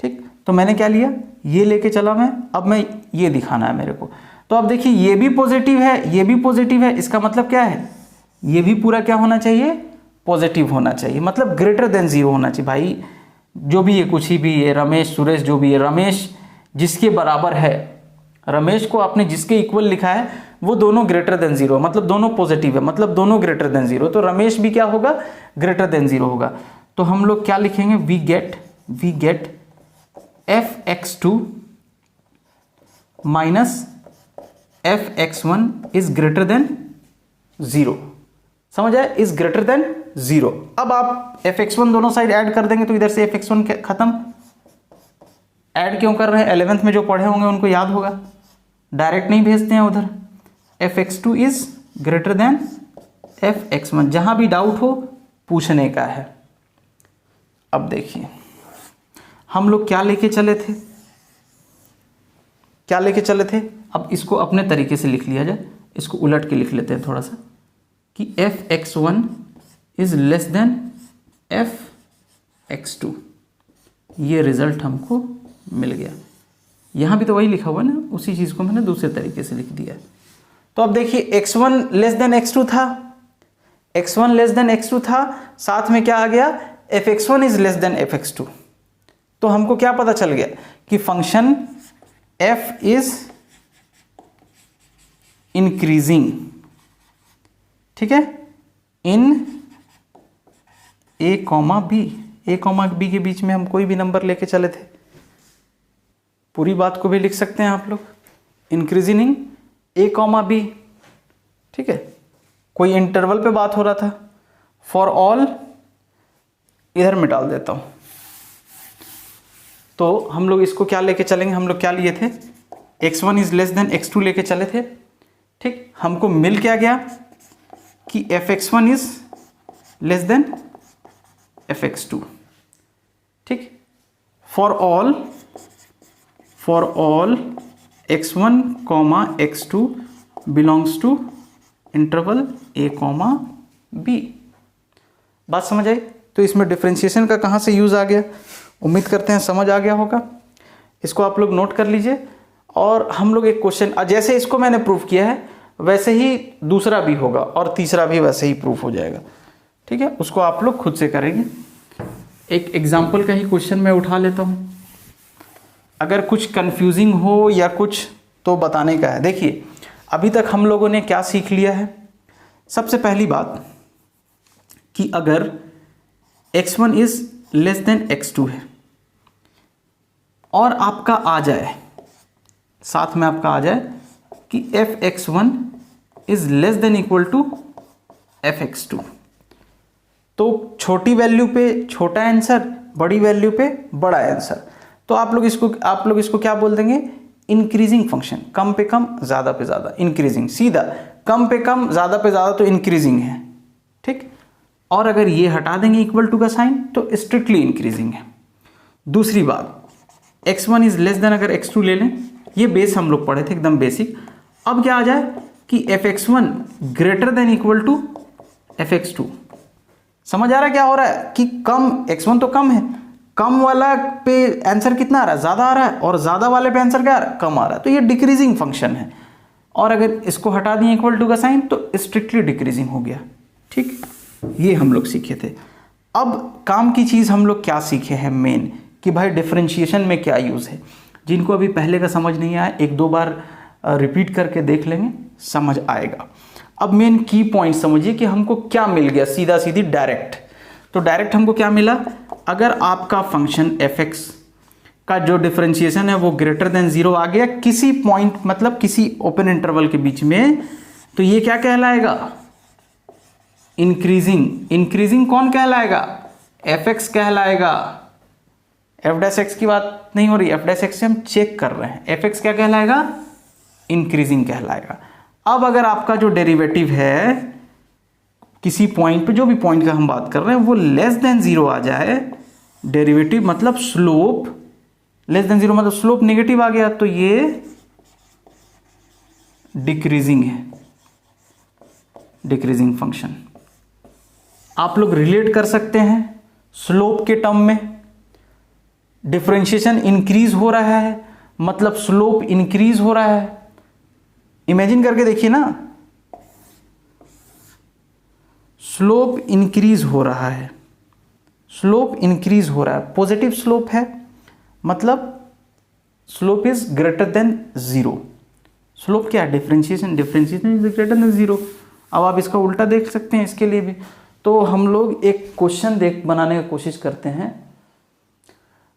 ठीक। तो मैंने क्या लिया, ये लेके चला मैं, अब मैं ये दिखाना है मेरे को। तो अब देखिए ये भी पॉजिटिव है, ये भी पॉजिटिव है, इसका मतलब क्या है ये भी पूरा क्या होना चाहिए, पॉजिटिव होना चाहिए, मतलब ग्रेटर देन 0 होना चाहिए। भाई जो भी ये कुछ ही भी है, रमेश सुरेश जो भी है, रमेश जिसके बराबर है, रमेश को आपने जिसके इक्वल लिखा है वो दोनों ग्रेटर देन 0, मतलब दोनों पॉजिटिव है, मतलब दोनों ग्रेटर देन 0, तो रमेश भी क्या होगा, ग्रेटर देन 0 होगा। तो हम लोग क्या लिखेंगे, we get fx2 minus fx1 is greater than 0। समझ आए, इज ग्रेटर देन 0। अब आप fx1 दोनों साइड ऐड कर देंगे तो इधर से fx1 खत्म। ऐड क्यों कर रहे हैं, 11th में जो पढ़े होंगे उनको याद होगा, डायरेक्ट नहीं भेजते हैं उधर। fx2 is greater then fx1, जहां भी डाउट हो पूछने का है। अब देखिए हम लोग क्या लेके चले थे, अब इसको अपने तरीके से लिख लिया जाए, इसको उलट के लिख लेते हैं थोड़ा सा, कि fx1 is less than fx2, ये रिजल्ट हमको मिल गया। यहाँ भी तो वही लिखा हुआ है ना, उसी चीज़ को मैंने दूसरे तरीके से लिख दिया। तो अब देखिए x1 लेस देन x2 था, x1 लेस देन x2 था, साथ में क्या आ गया, fx1 is less than fx2। तो हमको क्या पता चल गया कि फंक्शन f इज इंक्रीजिंग, ठीक है, इन a, b के बीच में हम कोई भी नंबर लेके चले थे, पूरी बात को भी लिख सकते हैं आप लोग, इंक्रीजिंग इन a, b, ठीक है। कोई इंटरवल पे बात हो रहा था, फॉर ऑल इधर में डाल देता हूं। तो हम लोग इसको क्या लेके चलेंगे, हम लोग क्या लिए थे, x1 is less then x2 लेके चले थे, ठीक। हमको मिल क्या गया कि fx1 is less than fx2, ठीक। For all x1, x2 belongs to interval a, b। बात समझ आई। तो इसमें डिफरेंशिएशन का कहाँ से यूज़ आ गया, उम्मीद करते हैं समझ आ गया होगा। इसको आप लोग नोट कर लीजिए। और हम लोग एक क्वेश्चन, जैसे इसको मैंने प्रूफ किया है वैसे ही दूसरा भी होगा और तीसरा भी वैसे ही प्रूफ हो जाएगा, ठीक है। उसको आप लोग खुद से करेंगे। एक एग्जाम्पल का ही क्वेश्चन मैं उठा लेता हूँ, अगर कुछ कंफ्यूजिंग हो या कुछ तो बताने का है। देखिए अभी तक हम लोगों ने क्या सीख लिया है, सबसे पहली बात कि अगर x1 is less then x2 है और आपका आ जाए, साथ में आपका आ जाए कि fx1 is less than equal to fx2, तो छोटी वैल्यू पे छोटा आंसर, बड़ी वैल्यू पे बड़ा आंसर। तो आप लोग इसको क्या बोल देंगे, इंक्रीजिंग फंक्शन, कम पे कम ज़्यादा पे ज़्यादा, इंक्रीजिंग, सीधा कम पे कम ज़्यादा पे ज़्यादा तो इंक्रीजिंग है, ठीक। और अगर ये हटा देंगे इक्वल टू का साइन तो स्ट्रिक्टली इंक्रीजिंग है। दूसरी बात, x1 इज लेस देन, अगर x2 ले लें, ये बेस हम लोग पढ़े थे एकदम बेसिक। अब क्या आ जाए कि fx1 greater than equal to fx2। समझ आ रहा है क्या हो रहा है कि कम, x1 तो कम है, कम वाला पे आंसर कितना आ रहा है, ज़्यादा आ रहा है, और ज़्यादा वाले पे आंसर क्या आ रहा है, कम आ रहा है। तो ये डिक्रीजिंग फंक्शन है। और अगर इसको हटा दिए इक्वल टू का साइन तो स्ट्रिक्टली डिक्रीजिंग हो गया, ठीक। ये हम लोग सीखे थे। अब काम की चीज़ हम लोग क्या सीखे हैं मेन, कि भाई डिफरेंशिएशन में क्या यूज़ है। जिनको अभी पहले का समझ नहीं आया, एक दो बार रिपीट करके देख लेंगे, समझ आएगा। अब मेन की पॉइंट समझिए कि हमको क्या मिल गया, सीधा सीधी डायरेक्ट। तो डायरेक्ट हमको क्या मिला, अगर आपका फंक्शन fx का जो डिफरेंशिएशन है वो ग्रेटर देन 0 आ गया किसी पॉइंट, मतलब किसी ओपन इंटरवल के बीच में, तो ये क्या कहलाएगा, इंक्रीजिंग। इंक्रीजिंग कौन कहलाएगा, fx कहलाएगा। f' की बात नहीं हो रही, f' से हम चेक कर रहे हैं, fx क्या कहलाएगा, इंक्रीजिंग कहलाएगा। अब अगर आपका जो डेरिवेटिव है किसी पॉइंट पे, जो भी पॉइंट का हम बात कर रहे हैं, वो लेस देन 0 आ जाए, डेरिवेटिव मतलब स्लोप लेस देन 0 मतलब स्लोप नेगेटिव आ गया, तो ये डिक्रीजिंग है, डिक्रीजिंग फंक्शन। आप लोग रिलेट कर सकते हैं स्लोप के टर्म में, डिफरेंशिएशन इंक्रीज हो रहा है मतलब स्लोप इंक्रीज हो रहा है। इमेजिन करके देखिए ना, स्लोप इंक्रीज हो रहा है, स्लोप इंक्रीज हो रहा है, पॉजिटिव स्लोप है, मतलब slope is greater than zero. Slope क्या है? Differentiation, differentiation is greater than zero. अब आप इसका उल्टा देख सकते हैं इसके लिए भी। तो हम लोग एक क्वेश्चन बनाने की कोशिश करते हैं,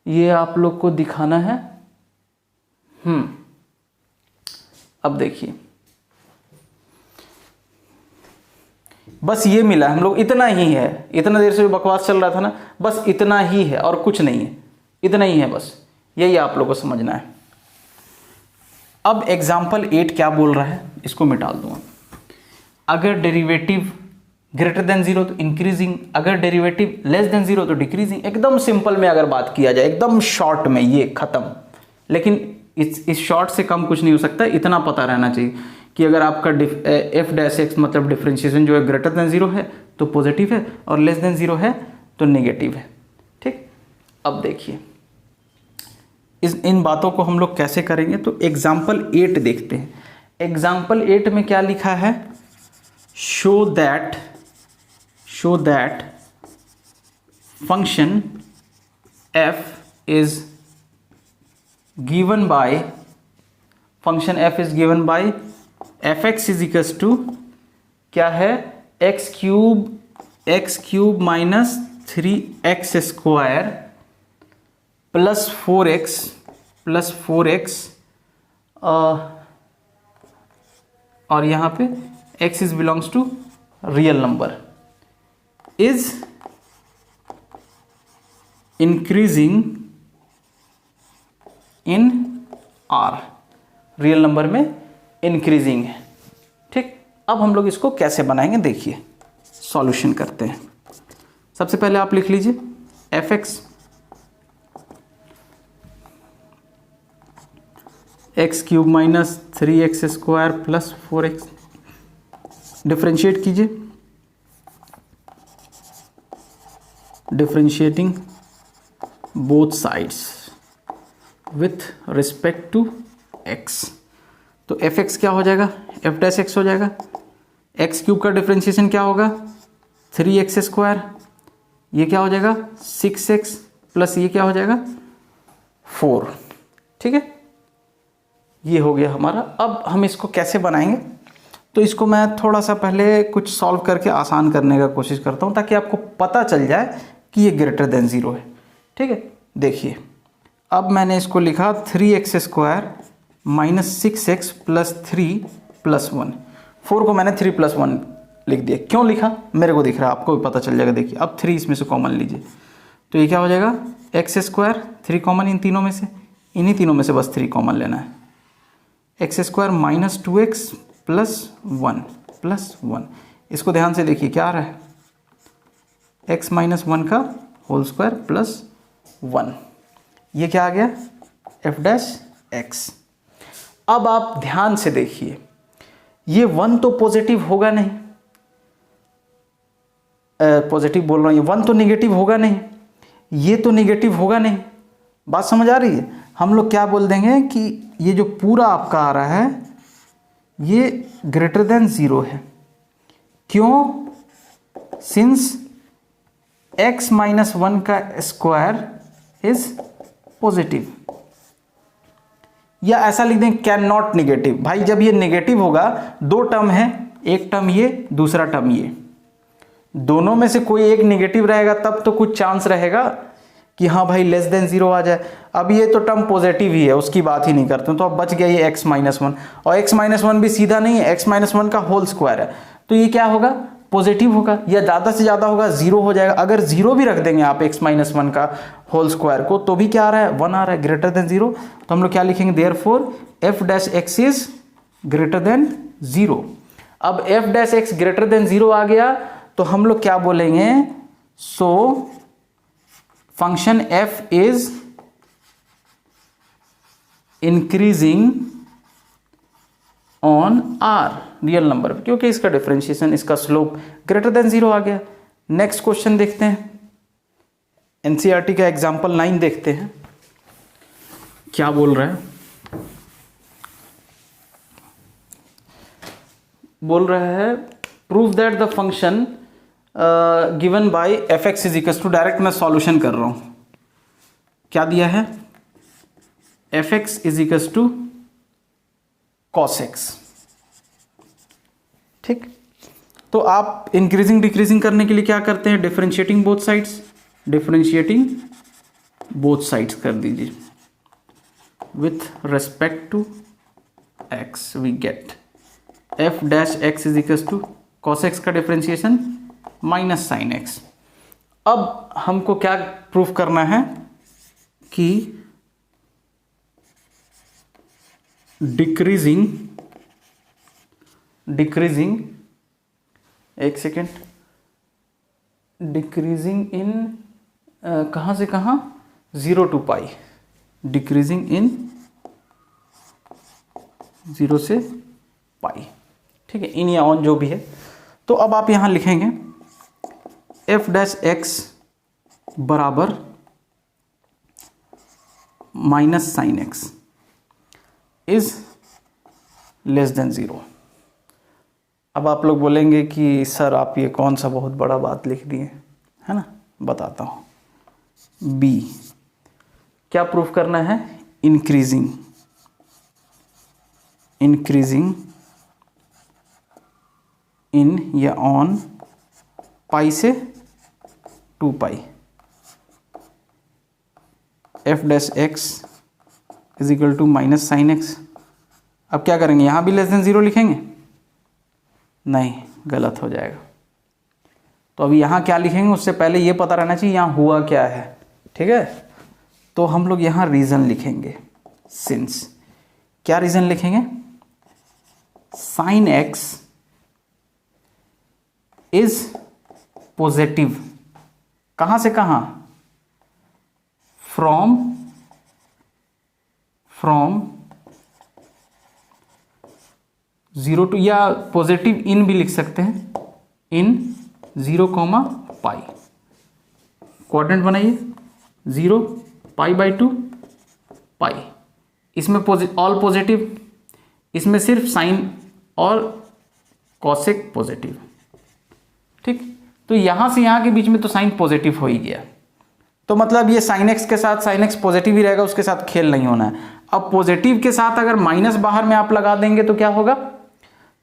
ये आप लोग को दिखाना है। अब देखिए, बस ये मिला हम लोग, इतना ही है, इतना देर से जो बकवास चल रहा था ना, बस इतना ही है और कुछ नहीं है, इतना ही है, बस यही आप लोग को समझना है। अब एग्जाम्पल 8 क्या बोल रहा है, इसको मिटा दूंगा। अगर डेरिवेटिव ग्रेटर देन जीरो तो इंक्रीजिंग, अगर डेरिवेटिव लेस देन जीरो तो डिक्रीजिंग। एकदम सिंपल में अगर बात किया जाए, एकदम शॉर्ट में, ये खत्म। लेकिन इस शॉर्ट से कम कुछ नहीं हो सकता, इतना पता रहना चाहिए कि अगर आपका एफ डैश एक्स मतलब डिफरेंशिएशन जो है ग्रेटर देन जीरो है तो पॉजिटिव है, और लेस देन जीरो है तो नेगेटिव है। ठीक, अब देखिए इन बातों को हम लोग कैसे करेंगे। तो एग्जाम्पल 8 देखते हैं। एग्जाम्पल 8 में क्या लिखा है? Show that function F is given by F X is equals to क्या है? X cube minus 3x square plus 4x और यहाँ पे x is belongs to real number is increasing in R। Real number में increasing है। ठीक, अब हम लोग इसको कैसे बनाएंगे, देखिए सॉल्यूशन करते हैं। सबसे पहले आप लिख लीजिए f x cube minus 3x square plus 4x, differentiate कीजिए, differentiating both sides with respect to x। तो एफ एक्स क्या हो जाएगा? एफ डैश एक्स हो जाएगा। एक्स क्यूब का डिफ्रेंशिएशन क्या होगा? 3x स्क्वायर, ये क्या हो जाएगा? 6x प्लस ये क्या हो जाएगा? 4। ठीक है, ये हो गया हमारा। अब हम इसको कैसे बनाएंगे, तो इसको मैं थोड़ा सा पहले कुछ सॉल्व करके आसान करने का कोशिश करता हूँ ताकि आपको पता चल जाए कि ये ग्रेटर देन ज़ीरो है। ठीक है, देखिए अब मैंने इसको लिखा 3x square minus 6x plus 3 plus 1। 4 को मैंने 3 प्लस 1 लिख दिया। क्यों लिखा मेरे को दिख रहा है, आपको भी पता चल जाएगा। देखिए अब 3 इसमें से कॉमन लीजिए, तो ये क्या हो जाएगा? एक्स स्क्वायर, 3 कॉमन इन तीनों में से, इन्हीं तीनों में से बस 3 कॉमन लेना है। X square minus 2x plus 1, इसको ध्यान से देखिए क्या आ रहा है? x माइनस 1 का होल स्क्वायर प्लस 1, ये क्या आ गया? F dash x. अब आप ध्यान से देखिए, ये 1 तो पॉजिटिव होगा नहीं, पॉजिटिव बोल रहा हूँ, ये 1 तो नेगेटिव होगा नहीं, ये तो नेगेटिव होगा नहीं। बात समझ आ रही है? हम लोग क्या बोल देंगे कि ये जो पूरा आपका आ रहा है ये ग्रेटर देन ज़ीरो है। क्यों? सिंस x माइनस 1 का स्क्वायर इज पॉजिटिव, या ऐसा लिख दें कैन नॉट नेगेटिव। भाई जब ये नेगेटिव होगा, 2 टर्म है, एक टर्म ये, दूसरा टर्म ये, दोनों में से कोई एक नेगेटिव रहेगा तब तो कुछ चांस रहेगा कि हाँ भाई लेस देन ज़ीरो आ जाए। अब ये तो टर्म पॉजिटिव ही है, उसकी बात ही नहीं करते, तो अब बच गया ये x माइनस 1, और x माइनस 1 भी सीधा नहीं है, x माइनस 1 का होल स्क्वायर है, तो ये क्या होगा? पॉजिटिव होगा, या ज़्यादा से ज़्यादा होगा 0 हो जाएगा। अगर 0 भी रख देंगे आप x माइनस 1 का होल स्क्वायर को, तो भी क्या आ रहा है? 1 आ रहा है, ग्रेटर देन 0। तो हम लोग क्या लिखेंगे? Therefore f dash x is greater than 0। अब f dash x greater than 0 आ गया तो हम लोग क्या बोलेंगे? So function f is increasing on R, real number, क्योंकि इसका डिफरेंशिएशन, इसका स्लोप ग्रेटर देन 0 आ गया। नेक्स्ट क्वेश्चन देखते हैं, एनसीईआरटी का एग्जांपल 9 देखते हैं क्या बोल रहा है। बोल रहा है prove that the function given by F X is equal to, direct मैं सॉल्यूशन कर रहा हूँ, क्या दिया है, F X is equal to cos X. ठीक, तो आप इंक्रीजिंग डिक्रीजिंग करने के लिए क्या करते हैं, differentiating both sides, differentiating both sides कर दीजिए with respect to X, we get F dash x is equal to cos X का डिफरेंशिएशन माइनस साइन एक्स। अब हमको क्या प्रूफ करना है कि डिक्रीजिंग, एक सेकेंड, डिक्रीजिंग इन कहाँ से कहाँ, 0 to पाई, डिक्रीजिंग इन 0 से पाई। ठीक है, इन या ऑन जो भी है। तो अब आप यहां लिखेंगे एफ डैश एक्स बराबर minus sine X is less then 0। अब आप लोग बोलेंगे कि सर आप ये कौन सा बहुत बड़ा बात लिख दिए, है ना, बताता हूं। बी क्या प्रूफ करना है, इंक्रीजिंग इन या ऑन पाई से 2 pi, f dash x is equal to minus sine x. अब क्या करेंगे, यहां भी लेस देन 0 लिखेंगे, नहीं, गलत हो जाएगा। तो अभी यहां क्या लिखेंगे, उससे पहले ये पता रहना चाहिए यहां हुआ क्या है। ठीक है, तो हम लोग यहां रीजन लिखेंगे, सिंस, क्या रीजन लिखेंगे, साइन एक्स इज पॉजिटिव, कहां से कहां, फ्रॉम 0 to, या पॉजिटिव इन भी लिख सकते हैं, इन 0, पाई। क्वाड्रेंट बनाइए, 0 पाई बाई 2 पाई, इसमें ऑल पॉजिटिव, इसमें सिर्फ साइन और कॉसेक पॉजिटिव। ठीक, तो यहां से यहां के बीच में तो साइन पॉजिटिव हो ही गया, तो मतलब ये साइन एक्स के साथ साइन एक्स पॉजिटिव ही रहेगा, उसके साथ खेल नहीं होना है। अब पॉजिटिव के साथ अगर माइनस बाहर में आप लगा देंगे तो क्या होगा,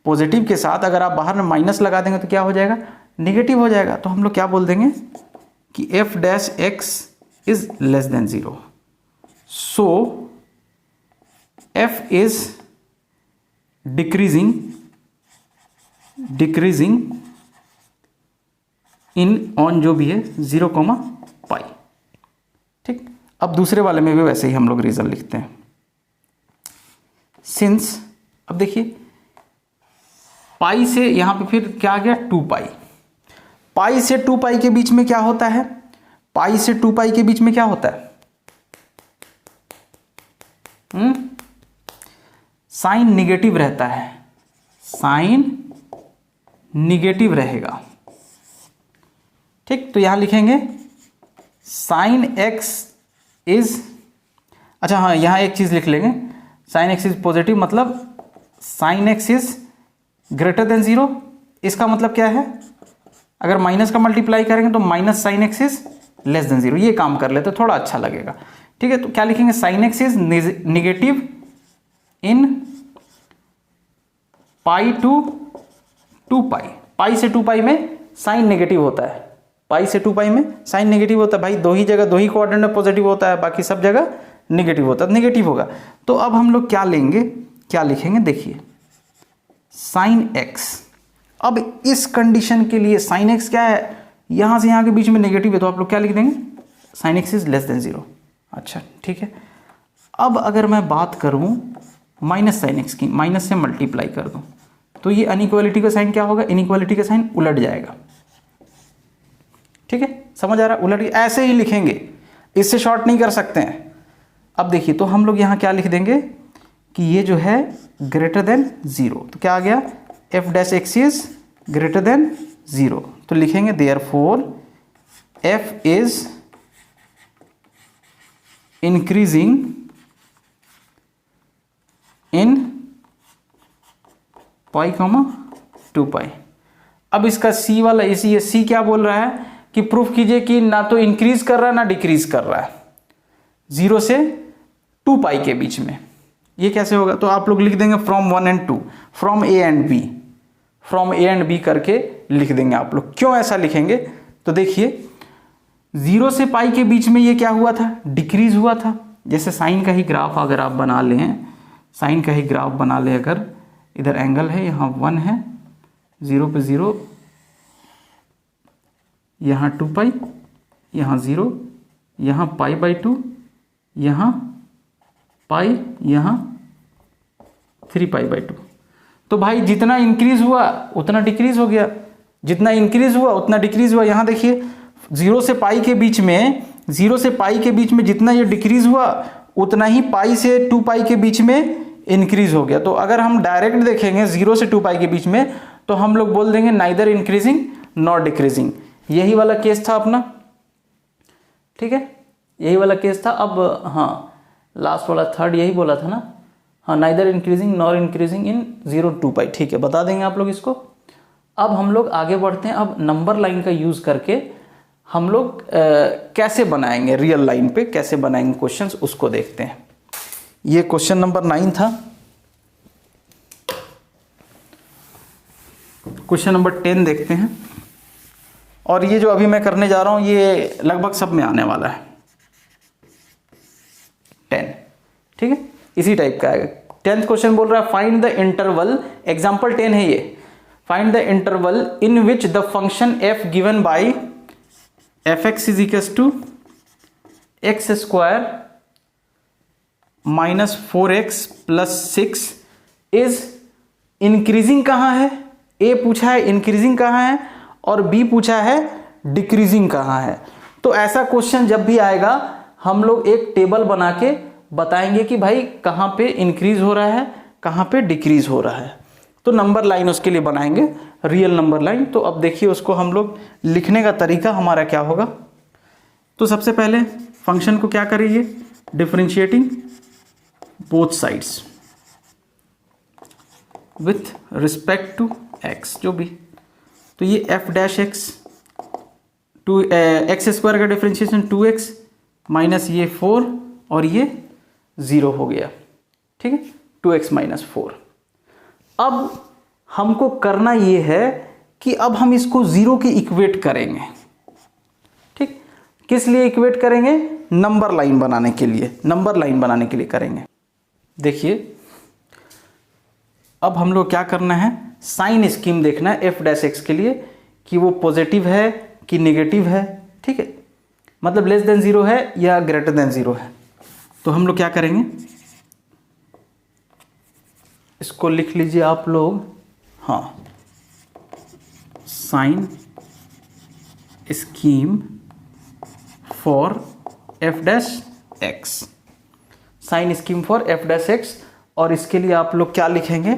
पॉजिटिव के साथ अगर आप बाहर में माइनस लगा देंगे तो क्या हो जाएगा, निगेटिव हो जाएगा। तो हम लोग क्या बोल देंगे कि F dash x is less then 0, so F is decreasing in on जो भी है 0, पाई। ठीक, अब दूसरे वाले में भी वैसे ही हम लोग रीजन लिखते हैं, सिंस, अब देखिए पाई से यहां पे फिर क्या आ गया, 2 पाई, पाई से 2 पाई के बीच में क्या होता है, पाई से 2 पाई के बीच में क्या होता है, साइन निगेटिव रहता है, साइन निगेटिव रहेगा। ठीक, तो यहां लिखेंगे साइन एक्स इज, अच्छा हाँ, यहां एक चीज लिख लेंगे, साइन एक्स इज पॉजिटिव, मतलब sign X is greater than 0। इसका मतलब क्या है, अगर माइनस का मल्टीप्लाई करेंगे तो minus sine X is less then 0, ये काम कर लेते थोड़ा अच्छा लगेगा। ठीक है, तो क्या लिखेंगे, sine X is negative in pi to 2 pi, pi से 2 पाई में साइन नेगेटिव होता है, पाई से 2 पाई में साइन नेगेटिव होता है भाई, दो ही जगह, दो ही क्वाड्रेंट में पॉजिटिव होता है, बाकी सब जगह नेगेटिव होता है, नेगेटिव होगा। तो अब हम लोग क्या लेंगे, क्या लिखेंगे, देखिए साइन एक्स, अब इस कंडीशन के लिए साइन एक्स क्या है, यहां से यहां के बीच में नेगेटिव है, तो आप लोग क्या लिख देंगे, sign X is less then 0। अच्छा ठीक है, अब अगर मैं बात करूं माइनस साइन एक्स की, माइनस से मल्टीप्लाई कर दूं, तो ये अनइक्वालिटी का साइन क्या होगा, इनइक्वालिटी का साइन उलट जाएगा। ठीक है, समझ आ रहा है, उलट ऐसे ही लिखेंगे, इससे शॉर्ट नहीं कर सकते हैं। अब देखिए, तो हम लोग यहां क्या लिख देंगे कि ये जो है ग्रेटर देन 0, तो क्या आ गया, F dash x is greater than 0, तो लिखेंगे therefore f is increasing in pi 2 pi. अब इसका सी वाला इसी सी क्या बोल रहा है कि प्रूफ कीजिए कि ना तो इंक्रीज कर रहा है ना डिक्रीज कर रहा है 0 से 2 पाई के बीच में। ये कैसे होगा? तो आप लोग लिख देंगे from 1 and 2, from A and B करके लिख देंगे आप लोग। क्यों ऐसा लिखेंगे? तो देखिए 0 से पाई के बीच में ये क्या हुआ था? डिक्रीज हुआ था। जैसे साइन का ही ग्राफ अगर आप बना लें, साइन का ही ग्राफ बना ले, अगर इधर एंगल है, यहाँ 1 है, 0 पे 0, यहाँ 2 पाई, यहाँ 0, यहाँ पाई बाई 2, यहाँ पाई, यहाँ 3 पाई बाई 2। तो भाई जितना इंक्रीज हुआ उतना डिक्रीज हो गया, जितना इंक्रीज हुआ उतना डिक्रीज हुआ। यहाँ देखिए 0 से पाई के बीच में, 0 से पाई के बीच में जितना ये डिक्रीज हुआ उतना ही पाई से 2 पाई के बीच में इंक्रीज हो गया। तो अगर हम डायरेक्ट देखेंगे 0 से 2 पाई के बीच में, तो हम लोग बोल देंगे नाइदर इंक्रीजिंग नॉट डिक्रीजिंग। यही वाला केस था अपना, ठीक है, यही वाला केस था। अब हाँ, लास्ट वाला थर्ड यही बोला था ना, हाँ, neither increasing nor increasing in 0 to 2 पाई, ठीक है, बता देंगे आप लोग इसको। अब हम लोग आगे बढ़ते हैं। अब नंबर लाइन का यूज करके हम लोग कैसे बनाएंगे, रियल लाइन पे कैसे बनाएंगे क्वेश्चंस, उसको देखते हैं। ये क्वेश्चन नंबर 9 था। क्वेश्चन नंबर 10 देखते हैं। और ये जो अभी मैं करने जा रहा हूं ये लगभग सब में आने वाला है 10, ठीक है, इसी टाइप का है। 10th क्वेश्चन बोल रहा है फाइंड द इंटरवल, एग्जाम्पल 10 है ये, find the interval in which the function f given by fx is equal to X square minus 4x plus 6 is increasing कहाँ है? ए पूछा है इंक्रीजिंग कहाँ है और बी पूछा है डिक्रीजिंग कहाँ है। तो ऐसा क्वेश्चन जब भी आएगा हम लोग एक टेबल बना के बताएंगे कि भाई कहाँ पे इंक्रीज हो रहा है, कहाँ पे डिक्रीज हो रहा है। तो नंबर लाइन उसके लिए बनाएंगे, रियल नंबर लाइन। तो अब देखिए उसको हम लोग लिखने का तरीका हमारा क्या होगा। तो सबसे पहले फंक्शन को क्या करिए, differentiating both sides with respect to x, जो भी। तो ये f dash X, to X square का डिफरेंशिएशन 2x माइनस ये 4 और ये 0 हो गया, ठीक है, 2x माइनस 4। अब हमको करना ये है कि अब हम इसको 0 की इक्वेट करेंगे, ठीक। किस लिए इक्वेट करेंगे? नंबर लाइन बनाने के लिए, नंबर लाइन बनाने के लिए करेंगे। देखिए अब हम लोग क्या करना है, साइन स्कीम देखना है f डैश एक्स के लिए कि वो पॉजिटिव है कि नेगेटिव है, ठीक है, मतलब लेस देन 0 है या ग्रेटर देन 0 है। तो हम लोग क्या करेंगे, इसको लिख लीजिए आप लोग, हाँ, sign scheme for f dash X, sign scheme for f dash X. और इसके लिए आप लोग क्या लिखेंगे,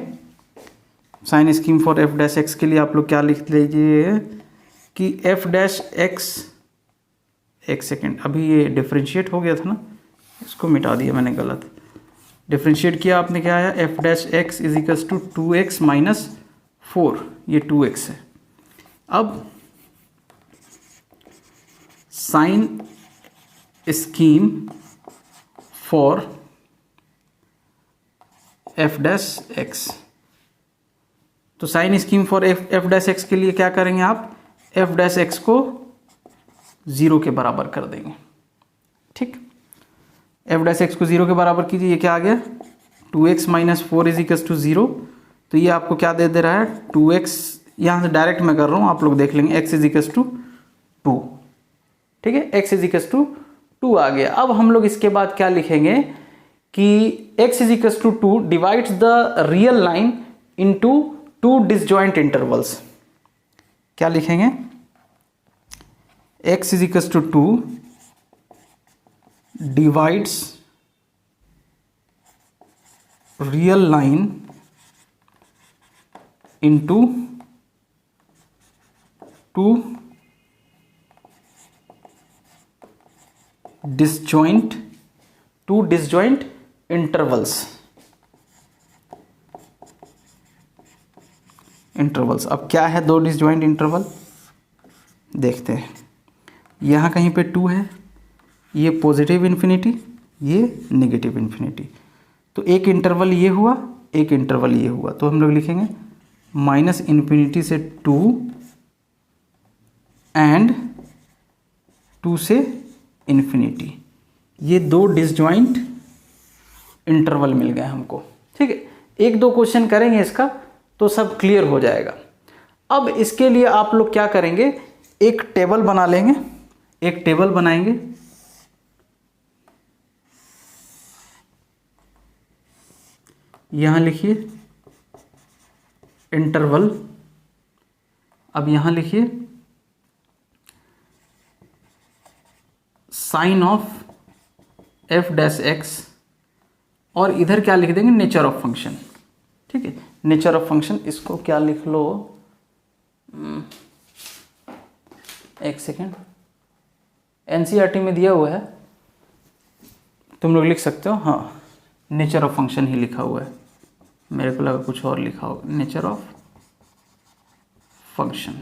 sign scheme for f dash x के लिए आप लोग क्या लिख लीजिए कि f डैश एक्स, एक सेकेंड, अभी ये डिफ्रेंशिएट हो गया था ना, इसको मिटा दिया मैंने, गलत डिफ्रेंशिएट किया आपने, क्या आया, f dash x is equals to 2x minus 4, ये 2x है। अब sign scheme for f dash x, तो sign scheme for f dash x के लिए क्या करेंगे आप, f डैश एक्स को 0 के बराबर कर देंगे, ठीक। f डैश एक्स को 0 के बराबर कीजिए, ये क्या आ गया, 2x minus 4 is equals to 0। तो ये आपको क्या दे रहा है, 2x, यहाँ से डायरेक्ट मैं कर रहा हूँ, आप लोग देख लेंगे, x इज इक्वल्स टू 2, ठीक है, x इज इक्वल्स टू 2 आ गया। अब हम लोग इसके बाद क्या लिखेंगे कि x is equals to 2 divides the real line into 2 disjoint intervals. क्या लिखेंगे, x is equals to 2 divides real line into 2 disjoint intervals. अब क्या है दो डिसजॉइंट इंटरवल, देखते हैं। यहाँ कहीं पे 2 है, ये पॉजिटिव इन्फिनिटी, ये नेगेटिव इन्फिनिटी। तो एक इंटरवल ये हुआ, एक इंटरवल ये हुआ, तो हम लोग लिखेंगे -∞ से 2 एंड 2 से इन्फिनिटी। ये दो डिसजॉइंट इंटरवल मिल गए हमको। ठीक है, एक दो क्वेश्चन करेंगे इसका तो सब क्लियर हो जाएगा। अब इसके लिए आप लोग क्या करेंगे, एक टेबल बना लेंगे, एक टेबल बनाएंगे। यहां लिखिए इंटरवल, अब यहां लिखिए साइन ऑफ f'(x) और इधर क्या लिख देंगे, नेचर ऑफ फंक्शन। ठीक है, नेचर ऑफ फंक्शन, इसको क्या लिख लो, एक सेकेंड, एनसीईआरटी में दिया हुआ है, तुम लोग लिख सकते हो। हाँ, नेचर ऑफ फंक्शन ही लिखा हुआ है, मेरे को लगा कुछ और लिखा होगा। नेचर ऑफ फंक्शन,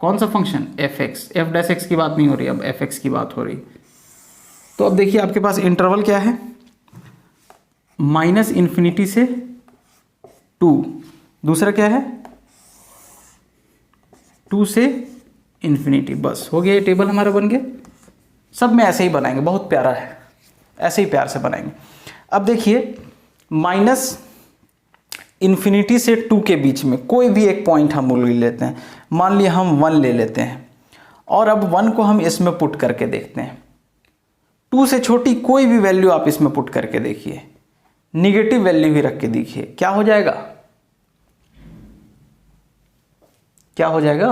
कौन सा फंक्शन, f'(x) की बात नहीं हो रही, अब f(x) की बात हो रही। तो अब देखिए आपके पास इंटरवल क्या है, -∞ से 2, दूसरा क्या है 2 से इन्फिनिटी। बस हो गया, ये टेबल हमारा बन गया। सब में ऐसे ही बनाएंगे, बहुत प्यारा है, ऐसे ही प्यार से बनाएंगे। अब देखिए -∞ से 2 के बीच में कोई भी एक पॉइंट हम ले लेते हैं, मान लिया हम 1 ले लेते हैं, और अब 1 को हम इसमें पुट करके देखते हैं। 2 से छोटी कोई भी वैल्यू आप इसमें पुट करके देखिए, निगेटिव वैल्यू ही रख के देखिए, क्या हो जाएगा, क्या हो जाएगा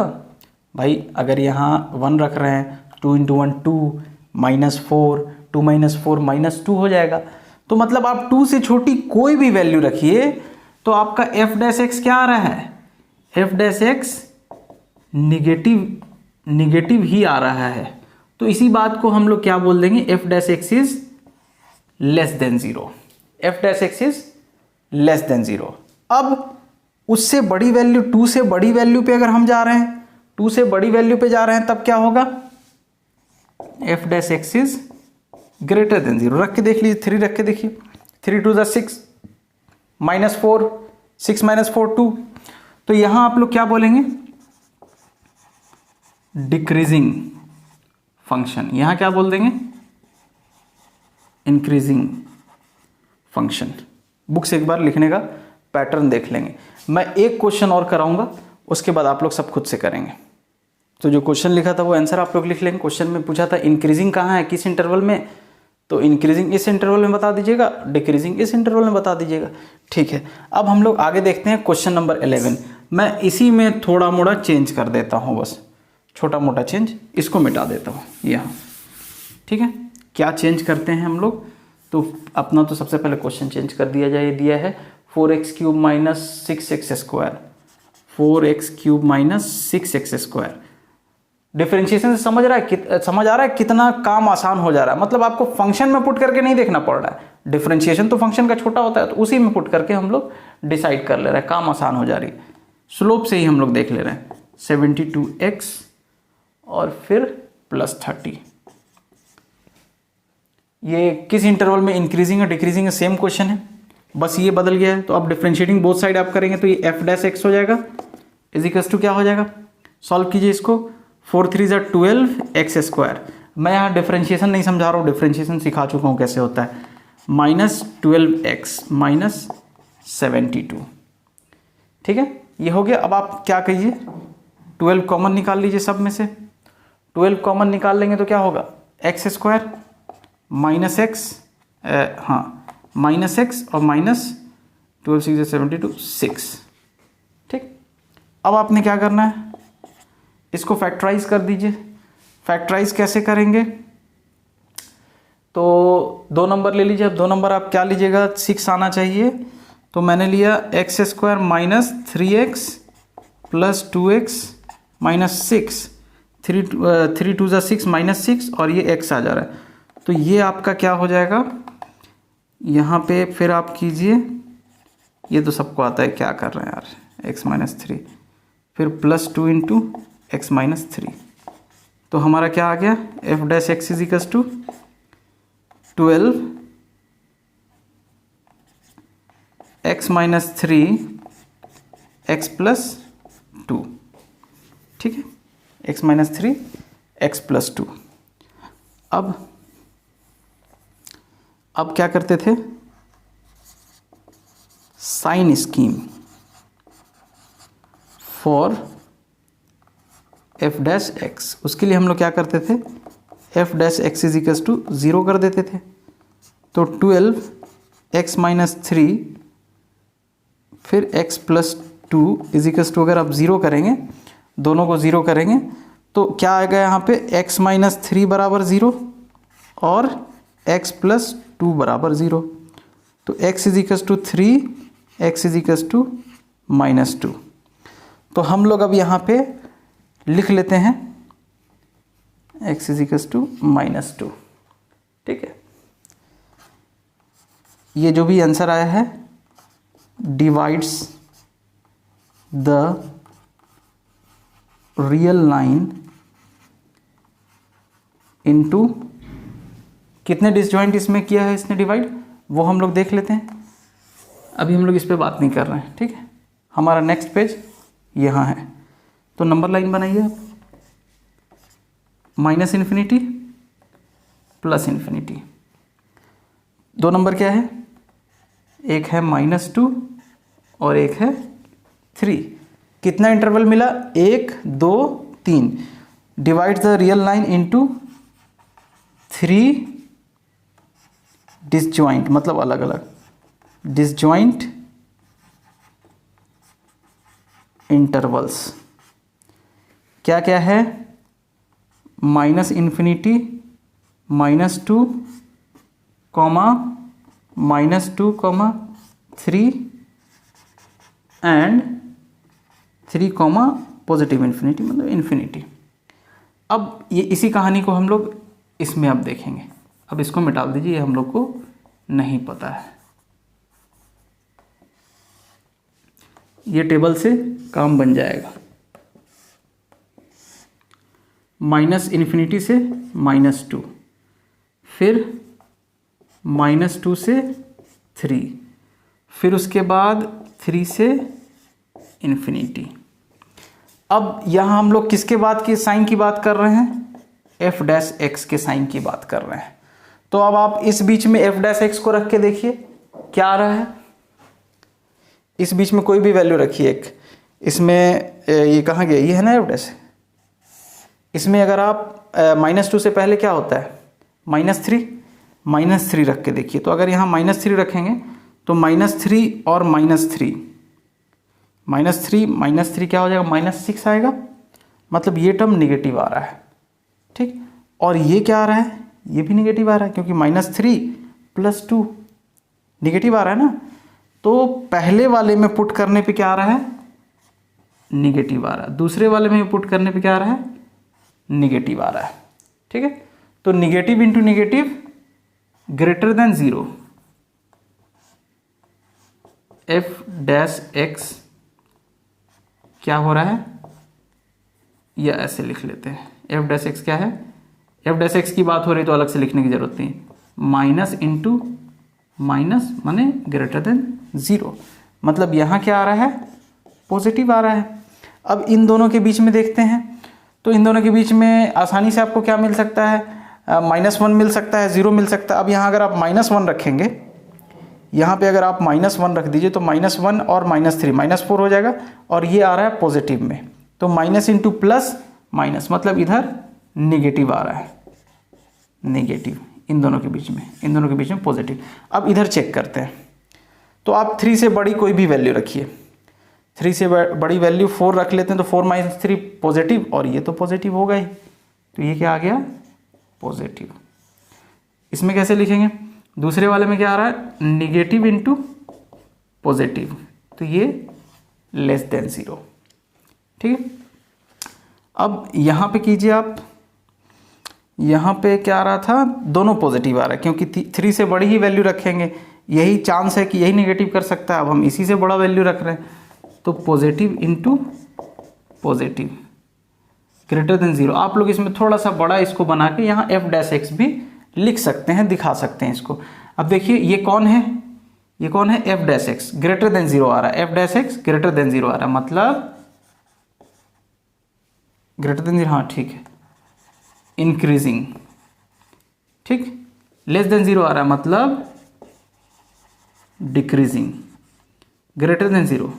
भाई। अगर यहाँ 1 रख रहे हैं, 2 × 1 2, -4, 2 - 4 -2 हो जाएगा। तो मतलब आप 2 से छोटी कोई भी वैल्यू रखिए तो आपका f'(x) क्या आ रहा है, f'(x) निगेटिव ही आ रहा है। तो इसी बात को हम लोग क्या बोल देंगे, f'(x) is less then 0, f'(x) is less then 0। अब उससे बड़ी वैल्यू, 2 से बड़ी वैल्यू पे अगर हम जा रहे हैं, 2 से बड़ी वैल्यू पे जा रहे हैं, तब क्या होगा, f'(x) इज ग्रेटर देन 0। रख के देख लीजिए, 3 रख के देखिए, 3 × 2 = 6, -4, 6 - 4 2। तो यहां आप लोग क्या बोलेंगे, डिक्रीजिंग फंक्शन। यहां क्या बोल देंगे, इंक्रीजिंग फंक्शन। बुक से एक बार लिखने का पैटर्न देख लेंगे। मैं एक क्वेश्चन और कराऊंगा, उसके बाद आप लोग सब खुद से करेंगे। तो जो क्वेश्चन लिखा था वो आंसर आप लोग लिख लेंगे। क्वेश्चन में पूछा था इंक्रीजिंग कहाँ है, किस इंटरवल में, तो इंक्रीजिंग इस इंटरवल में बता दीजिएगा, डिक्रीजिंग इस इंटरवल में बता दीजिएगा। ठीक है, अब हम लोग आगे देखते हैं क्वेश्चन नंबर 11। मैं इसी में थोड़ा मोड़ा चेंज कर देता हूँ, बस छोटा मोटा चेंज, इसको मिटा देता हूँ यहाँ। ठीक है, क्या चेंज करते हैं हम लोग, तो अपना तो सबसे पहले क्वेश्चन चेंज कर दिया जाए। दिया है 4x³ - 6x², 4x³ - 6x²। Differentiation से समझ आ रहा है कितना काम आसान हो जा रहा है। मतलब आपको फंक्शन में पुट करके नहीं देखना पड़ रहा है, डिफरेंशिएशन तो फंक्शन का छोटा होता है, तो उसी में पुट करके हम लोग डिसाइड कर ले रहे हैं, काम आसान हो जा रही है। स्लोप से ही हम लोग देख ले रहे हैं, 72x और फिर +30। ये किस इंटरवल में इंक्रीजिंग और डिक्रीजिंग है, सेम क्वेश्चन है, बस ये बदल गया है। तो आप डिफरेंशिएटिंग बोथ साइड आप करेंगे तो ये f'(x) हो जाएगा, इज क्या हो जाएगा, सॉल्व कीजिए इसको। 4 × 3 = 12x²। मैं यहाँ डिफरेंशिएशन नहीं समझा रहा हूँ, डिफरेंशिएशन सिखा चुका हूँ कैसे होता है। -12x - 72। ठीक है, ये हो गया। अब आप क्या कहिए, 12 कॉमन निकाल लीजिए सब में से। 12 कॉमन निकाल लेंगे तो क्या होगा, x² - x, हाँ -x और -12 × 6 = 72, 6। ठीक, अब आपने क्या करना है, इसको फैक्टराइज कर दीजिए। फैक्टराइज कैसे करेंगे, तो 2 नंबर ले लीजिए। अब 2 नंबर आप क्या लीजिएगा, 6 आना चाहिए, तो मैंने लिया x² - 3x + 2x - 6, 3 × 2 = 6 -6, और ये x आ जा रहा है। तो ये आपका क्या हो जाएगा, यहाँ पे फिर आप कीजिए, ये तो सबको आता है, क्या कर रहे हैं यार, x - 3 फिर +2 इंटू एक्स माइनस 3। तो हमारा क्या आ गया, F dash x is equals to 12 X minus 3 X plus 2। ठीक है, एक्स माइनस 3 एक्स प्लस 2। अब क्या करते थे, sign scheme for F dash X, उसके लिए हम लोग क्या करते थे, F dash x is equals to 0 कर देते थे। तो 12 एक्स माइनस 3 फिर X plus 2 is equals to, अगर आप 0 करेंगे, दोनों को 0 करेंगे तो क्या आएगा यहाँ पे, एक्स माइनस 3 बराबर 0 और एक्स प्लस 2 बराबर 0। तो x is equals to 3, X is equals to -2। तो हम लोग अब यहाँ पे लिख लेते हैं x इज इक्वल्स टू -2। ठीक है, ये जो भी आंसर आया है divides the real line into, कितने डिसजॉइंट इसमें किया है इसने डिवाइड, वो हम लोग देख लेते हैं। अभी हम लोग इस पे बात नहीं कर रहे हैं। ठीक है, हमारा नेक्स्ट पेज यहाँ है। तो नंबर लाइन बनाइए आप, -∞ +∞। दो नंबर क्या है, एक है -2 और एक है 3। कितना इंटरवल मिला, 1 2 3। Divide the real line into 3 disjoint, मतलब अलग अलग डिसजॉइंट इंटरवल्स। क्या क्या है, -∞, -2, -2, 3 एंड 3, पॉजिटिव इन्फिनिटी, मतलब इन्फिनिटी। अब ये इसी कहानी को हम लोग इसमें अब देखेंगे। अब इसको मिटा दीजिए, ये हम लोग को नहीं पता है। ये टेबल से काम बन जाएगा। -∞ से -2, फिर -2 से 3, फिर उसके बाद 3 से इन्फिनिटी। अब यहाँ हम लोग किसके बाद की साइन की बात कर रहे हैं, एफ डैश एक्स के साइन की बात कर रहे हैं। तो अब आप इस बीच में एफ डैश एक्स को रख के देखिए क्या आ रहा है। इस बीच में कोई भी वैल्यू रखिए एक, इसमें ये कहाँ गया, ये है ना एफ डैश। इसमें अगर आप -2 से पहले क्या होता है, -3 रख के देखिए। तो अगर यहाँ -3 रखेंगे तो -3 और -3, -3 क्या हो जाएगा, -6 आएगा। मतलब ये टर्म निगेटिव आ रहा है। ठीक, और ये क्या आ रहा है, ये भी निगेटिव आ रहा है, क्योंकि -3 + 2 निगेटिव आ रहा है ना। तो पहले वाले में पुट करने पे क्या आ रहा है, निगेटिव आ रहा है। दूसरे वाले में पुट करने पे क्या आ रहा है, निगेटिव आ रहा है। ठीक है, तो negative into negative greater than 0। F dash x क्या हो रहा है, या ऐसे लिख लेते हैं, एफ डैश एक्स क्या है, एफ डैश एक्स की बात हो रही तो अलग से लिखने की जरूरत नहीं, माइनस इंटू माइनस माने ग्रेटर देन 0। मतलब यहाँ क्या आ रहा है, पॉजिटिव आ रहा है। अब इन दोनों के बीच में देखते हैं, तो इन दोनों के बीच में आसानी से आपको क्या मिल सकता है, -1 मिल सकता है, 0 मिल सकता है। अब यहाँ अगर आप -1 रखेंगे, यहाँ पे अगर आप -1 रख दीजिए तो -1 और -3 -4 हो जाएगा, और ये आ रहा है पॉजिटिव में। तो माइनस इंटू प्लस माइनस, मतलब इधर निगेटिव आ रहा है, निगेटिव इन दोनों के बीच में पॉजिटिव। अब इधर चेक करते हैं, तो आप 3 से बड़ी कोई भी वैल्यू रखिए। 3 से बड़ी वैल्यू 4 रख लेते हैं, तो 4 - 3 पॉजिटिव, और ये तो पॉजिटिव होगा ही। तो ये क्या आ गया, पॉजिटिव। इसमें कैसे लिखेंगे, दूसरे वाले में क्या आ रहा है, निगेटिव इंटू पॉजिटिव, तो ये लेस देन 0। ठीक है, अब यहाँ पे कीजिए आप, यहाँ पे क्या आ रहा था, दोनों पॉजिटिव आ रहा है, क्योंकि 3 से बड़ी ही वैल्यू रखेंगे, यही चांस है कि यही निगेटिव कर सकता है। अब हम इसी से बड़ा वैल्यू रख रहे हैं, तो positive into positive greater than 0। आप लोग इसमें थोड़ा सा बड़ा इसको बना के यहाँ एफ डैश एक्स भी लिख सकते हैं, दिखा सकते हैं इसको। अब देखिए ये कौन है, ये कौन है, F dash x greater than 0 आ रहा है, F dash x greater than 0 आ रहा है, मतलब ग्रेटर देन 0, हाँ ठीक है, इंक्रीजिंग, ठीक। लेस देन 0 आ रहा है मतलब डिक्रीजिंग, ग्रेटर देन 0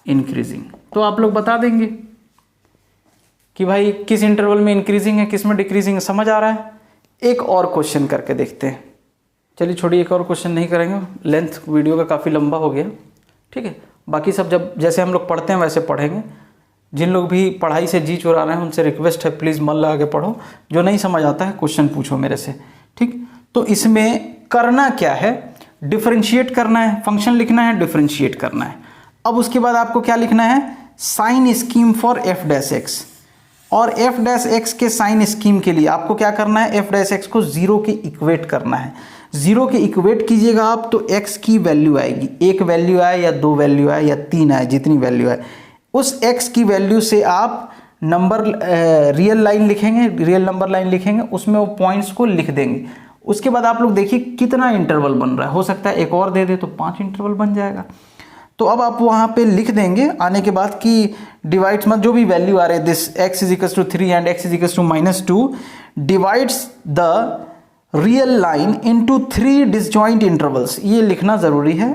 इंक्रीजिंग। तो आप लोग बता देंगे कि भाई किस इंटरवल में इंक्रीजिंग है, किस में डिक्रीजिंग है, समझ आ रहा है। एक और क्वेश्चन करके देखते हैं। चलिए छोड़िए, एक और क्वेश्चन नहीं करेंगे, लेंथ वीडियो का काफ़ी लंबा हो गया, ठीक है। बाकी सब जब जैसे हम लोग पढ़ते हैं वैसे पढ़ेंगे। जिन लोग भी पढ़ाई से जी चुरा रहे हैं उनसे रिक्वेस्ट है, प्लीज़ मन लगा के पढ़ो। जो नहीं समझ आता है क्वेश्चन पूछो मेरे से, ठीक। तो इसमें करना क्या है, डिफरेंशिएट करना है, फंक्शन लिखना है, डिफरेंशिएट करना है। अब उसके बाद आपको क्या लिखना है, sign scheme for F dash X. और एफ डैश एक्स के साइन स्कीम के लिए आपको क्या करना है, एफ डैश एक्स को 0 के इक्वेट करना है। 0 के इक्वेट कीजिएगा आप तो x की वैल्यू आएगी, 1 वैल्यू आए या 2 वैल्यू आए या 3 आए, जितनी वैल्यू आए उस x की वैल्यू से आप नंबर रियल लाइन लिखेंगे, रियल नंबर लाइन लिखेंगे, उसमें वो पॉइंट्स को लिख देंगे। उसके बाद आप लोग देखिए कितना इंटरवल बन रहा है, हो सकता है एक और दे दे तो 5 इंटरवल बन जाएगा। तो अब आप वहाँ पे लिख देंगे आने के बाद कि डिवाइड्स मत जो भी वैल्यू आ रहे हैं, this x is equal to 3 and x is equal to -2 divides the real line into 3 disjoint intervals. ये लिखना ज़रूरी है,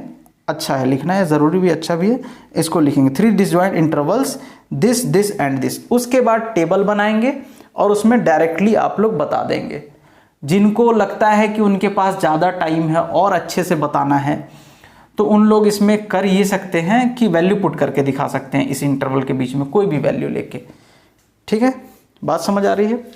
अच्छा है, लिखना है, ज़रूरी भी अच्छा भी है। इसको लिखेंगे 3 disjoint intervals, this this and this. उसके बाद टेबल बनाएंगे और उसमें डायरेक्टली आप लोग बता देंगे। जिनको लगता है कि उनके पास ज़्यादा टाइम है और अच्छे से बताना है तो उन लोग इसमें कर ये सकते हैं कि वैल्यू पुट करके दिखा सकते हैं इस इंटरवल के बीच में कोई भी वैल्यू लेके, ठीक है। बात समझ आ रही है।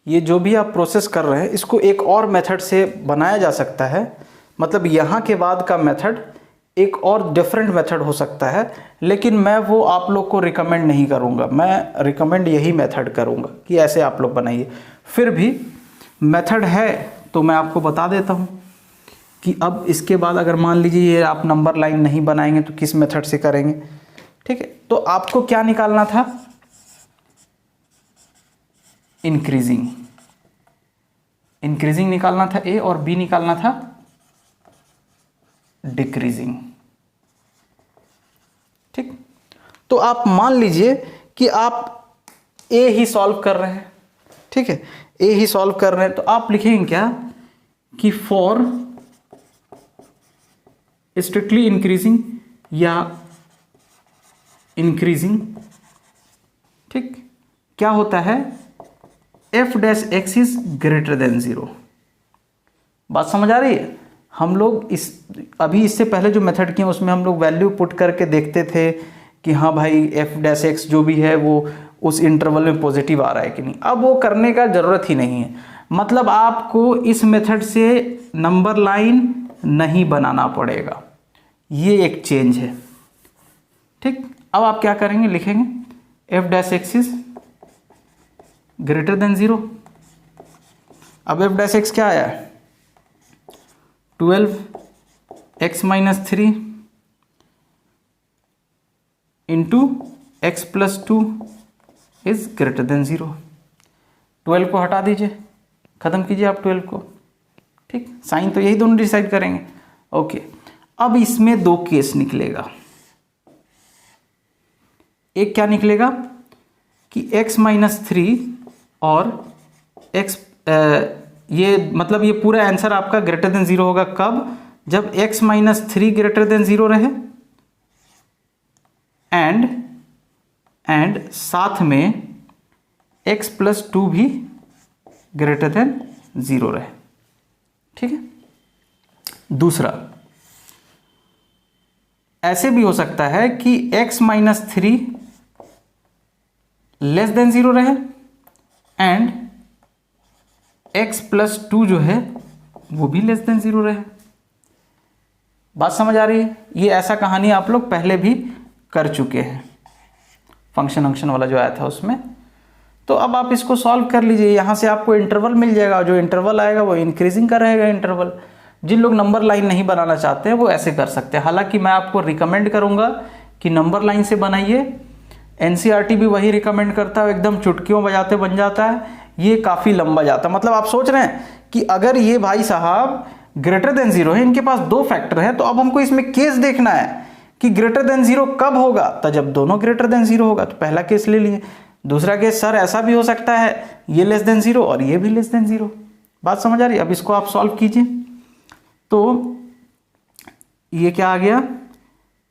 ये जो भी आप प्रोसेस कर रहे हैं इसको एक और मेथड से बनाया जा सकता है, मतलब यहाँ के बाद का मेथड एक और डिफरेंट मेथड हो सकता है, लेकिन मैं वो आप लोग को रिकमेंड नहीं करूँगा। मैं रिकमेंड यही मेथड करूँगा कि ऐसे आप लोग बनाइए। फिर भी मेथड है तो मैं आपको बता देता हूँ कि अब इसके बाद अगर मान लीजिए ये आप नंबर लाइन नहीं बनाएंगे तो किस मेथड से करेंगे, ठीक है। तो आपको क्या निकालना था, इंक्रीजिंग, इंक्रीजिंग निकालना था ए, और बी निकालना था डिक्रीजिंग, ठीक। तो आप मान लीजिए कि आप ए ही सॉल्व कर रहे हैं, ठीक है, ए ही सॉल्व कर रहे हैं, तो आप लिखेंगे क्या कि फॉर स्ट्रिक्टली इंक्रीजिंग या इंक्रीजिंग, ठीक, क्या होता है, F dash x is greater than 0। बात समझ आ रही है। हम लोग इस अभी इससे पहले जो मेथड किए उसमें हम लोग वैल्यू पुट करके देखते थे कि हाँ भाई एफ डैश एक्स जो भी है वो उस इंटरवल में पॉजिटिव आ रहा है कि नहीं। अब वो करने का ज़रूरत ही नहीं है, मतलब आपको इस मेथड से नंबर लाइन नहीं बनाना पड़ेगा, ये एक चेंज है, ठीक। अब आप क्या करेंगे, लिखेंगे F dash x is greater than 0। अब एफ डैश एक्स क्या आया, 12x - 3 into x + 2 is greater than 0। 12 को हटा दीजिए, खत्म कीजिए आप 12 को, ठीक। साइन तो यही दोनों डिसाइड करेंगे, ओके। अब इसमें 2 केस निकलेगा। एक क्या निकलेगा कि x - 3 और x ये मतलब ये पूरा आंसर आपका ग्रेटर देन 0 होगा कब, जब x - 3 ग्रेटर देन 0 रहे एंड साथ में x + 2 भी ग्रेटर देन 0 रहे, ठीक है। दूसरा ऐसे भी हो सकता है कि x - 3 लेस देन 0 रहे एंड x + 2 जो है वो भी लेस देन 0 रहे। बात समझ आ रही है। ये ऐसा कहानी आप लोग पहले भी कर चुके हैं, फंक्शन वाला जो आया था उसमें। तो अब आप इसको सॉल्व कर लीजिए, यहाँ से आपको इंटरवल मिल जाएगा, जो इंटरवल आएगा वो इंक्रीजिंग का रहेगा इंटरवल। जिन लोग नंबर लाइन नहीं बनाना चाहते हैं वो ऐसे कर सकते हैं। हालांकि मैं आपको रिकमेंड करूँगा कि नंबर लाइन से बनाइए। एनसीईआरटी भी वही रिकमेंड करता है, एकदम चुटकियों बजाते बन जाता है, ये काफ़ी लंबा जाता है। मतलब आप सोच रहे हैं कि अगर ये भाई साहब ग्रेटर देन जीरो है, इनके पास दो फैक्टर है, तो अब हमको इसमें केस देखना है कि ग्रेटर देन जीरो कब होगा, तो जब दोनों ग्रेटर देन जीरो होगा। तो पहला केस ले लिए। दूसरा केस सर ऐसा भी हो सकता है ये लेस देन जीरो और ये भी लेस देन जीरो। बात समझ आ रही है? अब इसको आप सॉल्व कीजिए। तो ये क्या आ गया,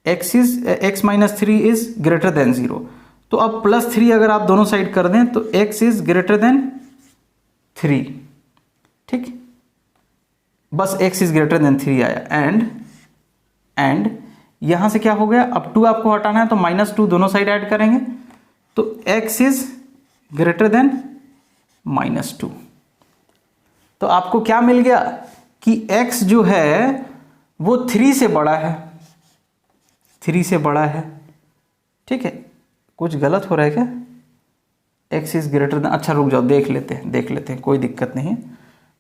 x minus 3 is greater than zero. तो अब +3 अगर आप दोनों साइड कर दें तो x इज ग्रेटर देन 3, ठीक, बस x इज ग्रेटर देन 3 आया। एंड यहां से क्या हो गया, अब 2 आपको हटाना है तो -2 दोनों साइड ऐड करेंगे तो x इज ग्रेटर देन -2। तो आपको क्या मिल गया कि x जो है वो 3 से बड़ा है, 3 से बड़ा है, ठीक है। कुछ गलत हो रहा है क्या, x इज ग्रेटर देन, अच्छा रुक जाओ देख लेते हैं, कोई दिक्कत नहीं,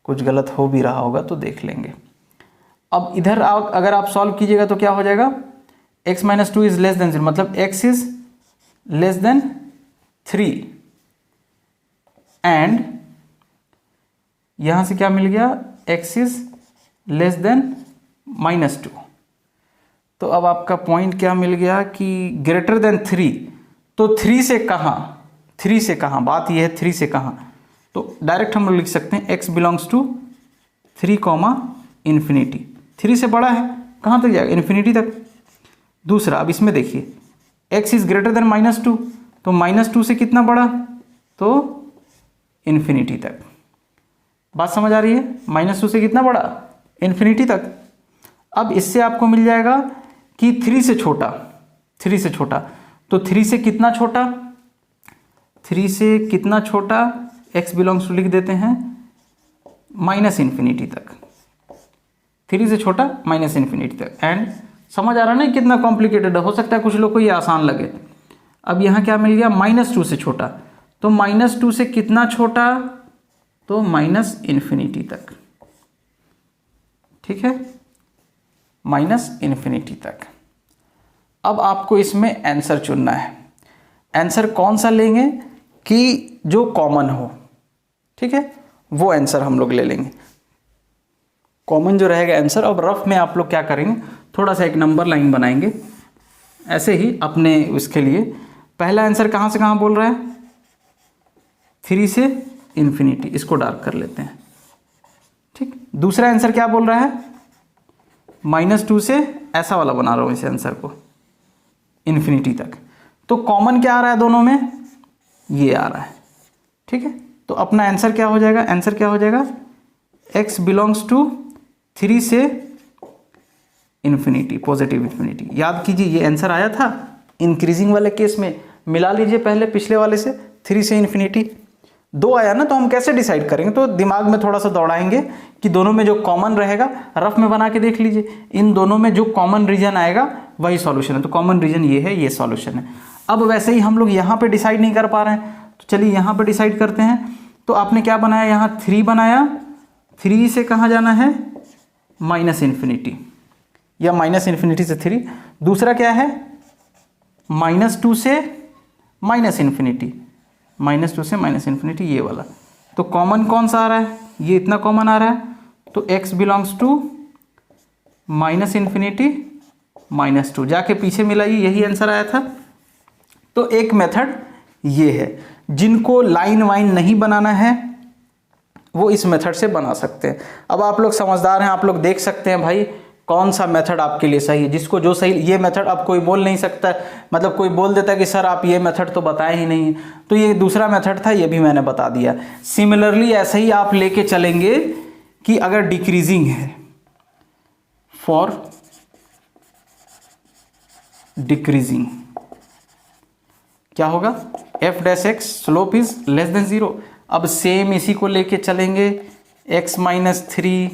कुछ गलत हो भी रहा होगा तो देख लेंगे। अब इधर अगर आप सॉल्व कीजिएगा तो क्या हो जाएगा, x minus 2 is less then 0, मतलब x is less then 3 and यहां से क्या मिल गया, x इज लेस देन -2। तो अब आपका पॉइंट क्या मिल गया कि ग्रेटर देन 3, तो 3 से कहाँ, 3 से कहाँ, बात यह है 3 से कहाँ। तो डायरेक्ट हम लोग लिख सकते हैं x बिलोंग्स टू 3, इन्फिनिटी। 3 से बड़ा है, कहाँ तक जाएगा, इन्फिनिटी तक। दूसरा, अब इसमें देखिए x इज ग्रेटर देन -2, तो -2 से कितना बड़ा, तो इन्फिनिटी तक। बात समझ आ रही है, -2 से कितना बड़ा, इन्फिनिटी तक। अब इससे आपको मिल जाएगा कि 3 से छोटा, 3 से छोटा, तो 3 से कितना छोटा, 3 से कितना छोटा, x बिलोंग्स टू लिख देते हैं -इन्फिनिटी तक, 3 से छोटा -इन्फिनिटी तक। एंड समझ आ रहा है ना कितना कॉम्प्लिकेटेड है, हो सकता है कुछ लोग को ये आसान लगे। अब यहाँ क्या मिल गया, -2 से छोटा, तो -2 से कितना छोटा, तो -इन्फिनिटी तक, ठीक है, -इन्फिनिटी तक। अब आपको इसमें आंसर चुनना है। आंसर कौन सा लेंगे कि जो कॉमन हो, ठीक है, वो आंसर हम लोग ले लेंगे, कॉमन जो रहेगा आंसर। अब रफ में आप लोग क्या करेंगे, थोड़ा सा एक नंबर लाइन बनाएंगे ऐसे ही अपने उसके लिए। पहला आंसर कहाँ से कहाँ बोल रहा है, 3 से इन्फिनिटी, इसको डार्क कर लेते हैं, ठीक। दूसरा आंसर क्या बोल रहा है, -2 से, ऐसा वाला बना रहा हूँ इस आंसर को, इन्फिनिटी तक। तो कॉमन क्या आ रहा है दोनों में, ये आ रहा है, ठीक है। तो अपना आंसर क्या हो जाएगा, आंसर क्या हो जाएगा, x बिलोंग्स टू 3 से इन्फिनिटी, पॉजिटिव इन्फिनिटी। याद कीजिए ये आंसर आया था इंक्रीजिंग वाले केस में, मिला लीजिए पहले पिछले वाले से, 3 से इन्फिनिटी। 2 आया ना, तो हम कैसे डिसाइड करेंगे, तो दिमाग में थोड़ा सा दौड़ाएंगे कि दोनों में जो कॉमन रहेगा, रफ में बना के देख लीजिए, इन दोनों में जो कॉमन रीजन आएगा वही सॉल्यूशन है। तो कॉमन रीजन ये है, ये सॉल्यूशन है। अब वैसे ही हम लोग यहाँ पे डिसाइड नहीं कर पा रहे हैं, तो चलिए यहाँ पे डिसाइड करते हैं। तो आपने क्या बनाया, यहाँ 3 बनाया, 3 से कहाँ जाना है, -इन्फिनिटी, या -इन्फिनिटी से 3। दूसरा क्या है, -2 से -इन्फिनिटी, -2 से -इन्फिनिटी, ये वाला। तो कॉमन कौन सा आ रहा है, ये इतना कॉमन आ रहा है, तो x बिलोंग्स टू -इन्फिनिटी -2, जाके पीछे मिलाइए, यही आंसर आया था। तो एक मेथड ये है, जिनको लाइन वाइन नहीं बनाना है वो इस मेथड से बना सकते हैं। अब आप लोग समझदार हैं, आप लोग देख सकते हैं भाई कौन सा मेथड आपके लिए सही है, जिसको जो सही, ये मेथड अब कोई बोल नहीं सकता, मतलब कोई बोल देता है कि सर आप ये मेथड तो बताए ही नहीं, तो ये दूसरा मेथड था, ये भी मैंने बता दिया। सिमिलरली ऐसे ही आप लेके चलेंगे कि अगर डिक्रीजिंग है, फॉर डिक्रीजिंग क्या होगा, f' slope is less then 0। अब सेम इसी को लेके चलेंगे, x minus 3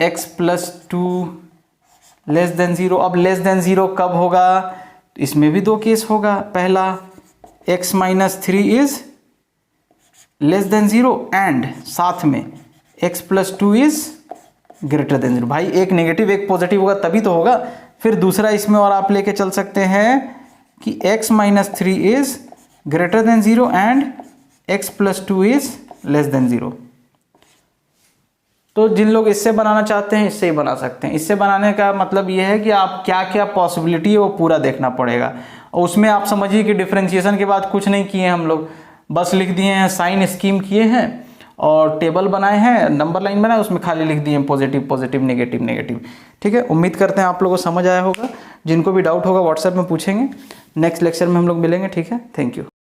x plus 2 less than 0। अब लेस देन 0 कब होगा, तो इसमें भी 2 केस होगा। पहला x minus 3 is less then 0 and साथ में x plus 2 is greater than 0। भाई एक नेगेटिव एक पॉजिटिव होगा तभी तो होगा, फिर दूसरा इसमें और आप लेके चल सकते हैं कि x minus 3 is greater than 0 and x plus 2 is less then 0। तो जिन लोग इससे बनाना चाहते हैं इससे ही बना सकते हैं। इससे बनाने का मतलब ये है कि आप क्या क्या पॉसिबिलिटी है वो पूरा देखना पड़ेगा। और उसमें आप समझिए कि डिफरेंशिएशन के बाद कुछ नहीं किए हम लोग, बस लिख दिए हैं, साइन स्कीम किए हैं और टेबल बनाए हैं, नंबर लाइन बनाए, उसमें खाली लिख दिए हैं पॉजिटिव पॉजिटिव नेगेटिव नेगेटिव। ठीक है, उम्मीद करते हैं आप लोगों को समझ आया होगा। जिनको भी डाउट होगा व्हाट्सएप में पूछेंगे। नेक्स्ट लेक्चर में हम लोग मिलेंगे। ठीक है, थैंक यू।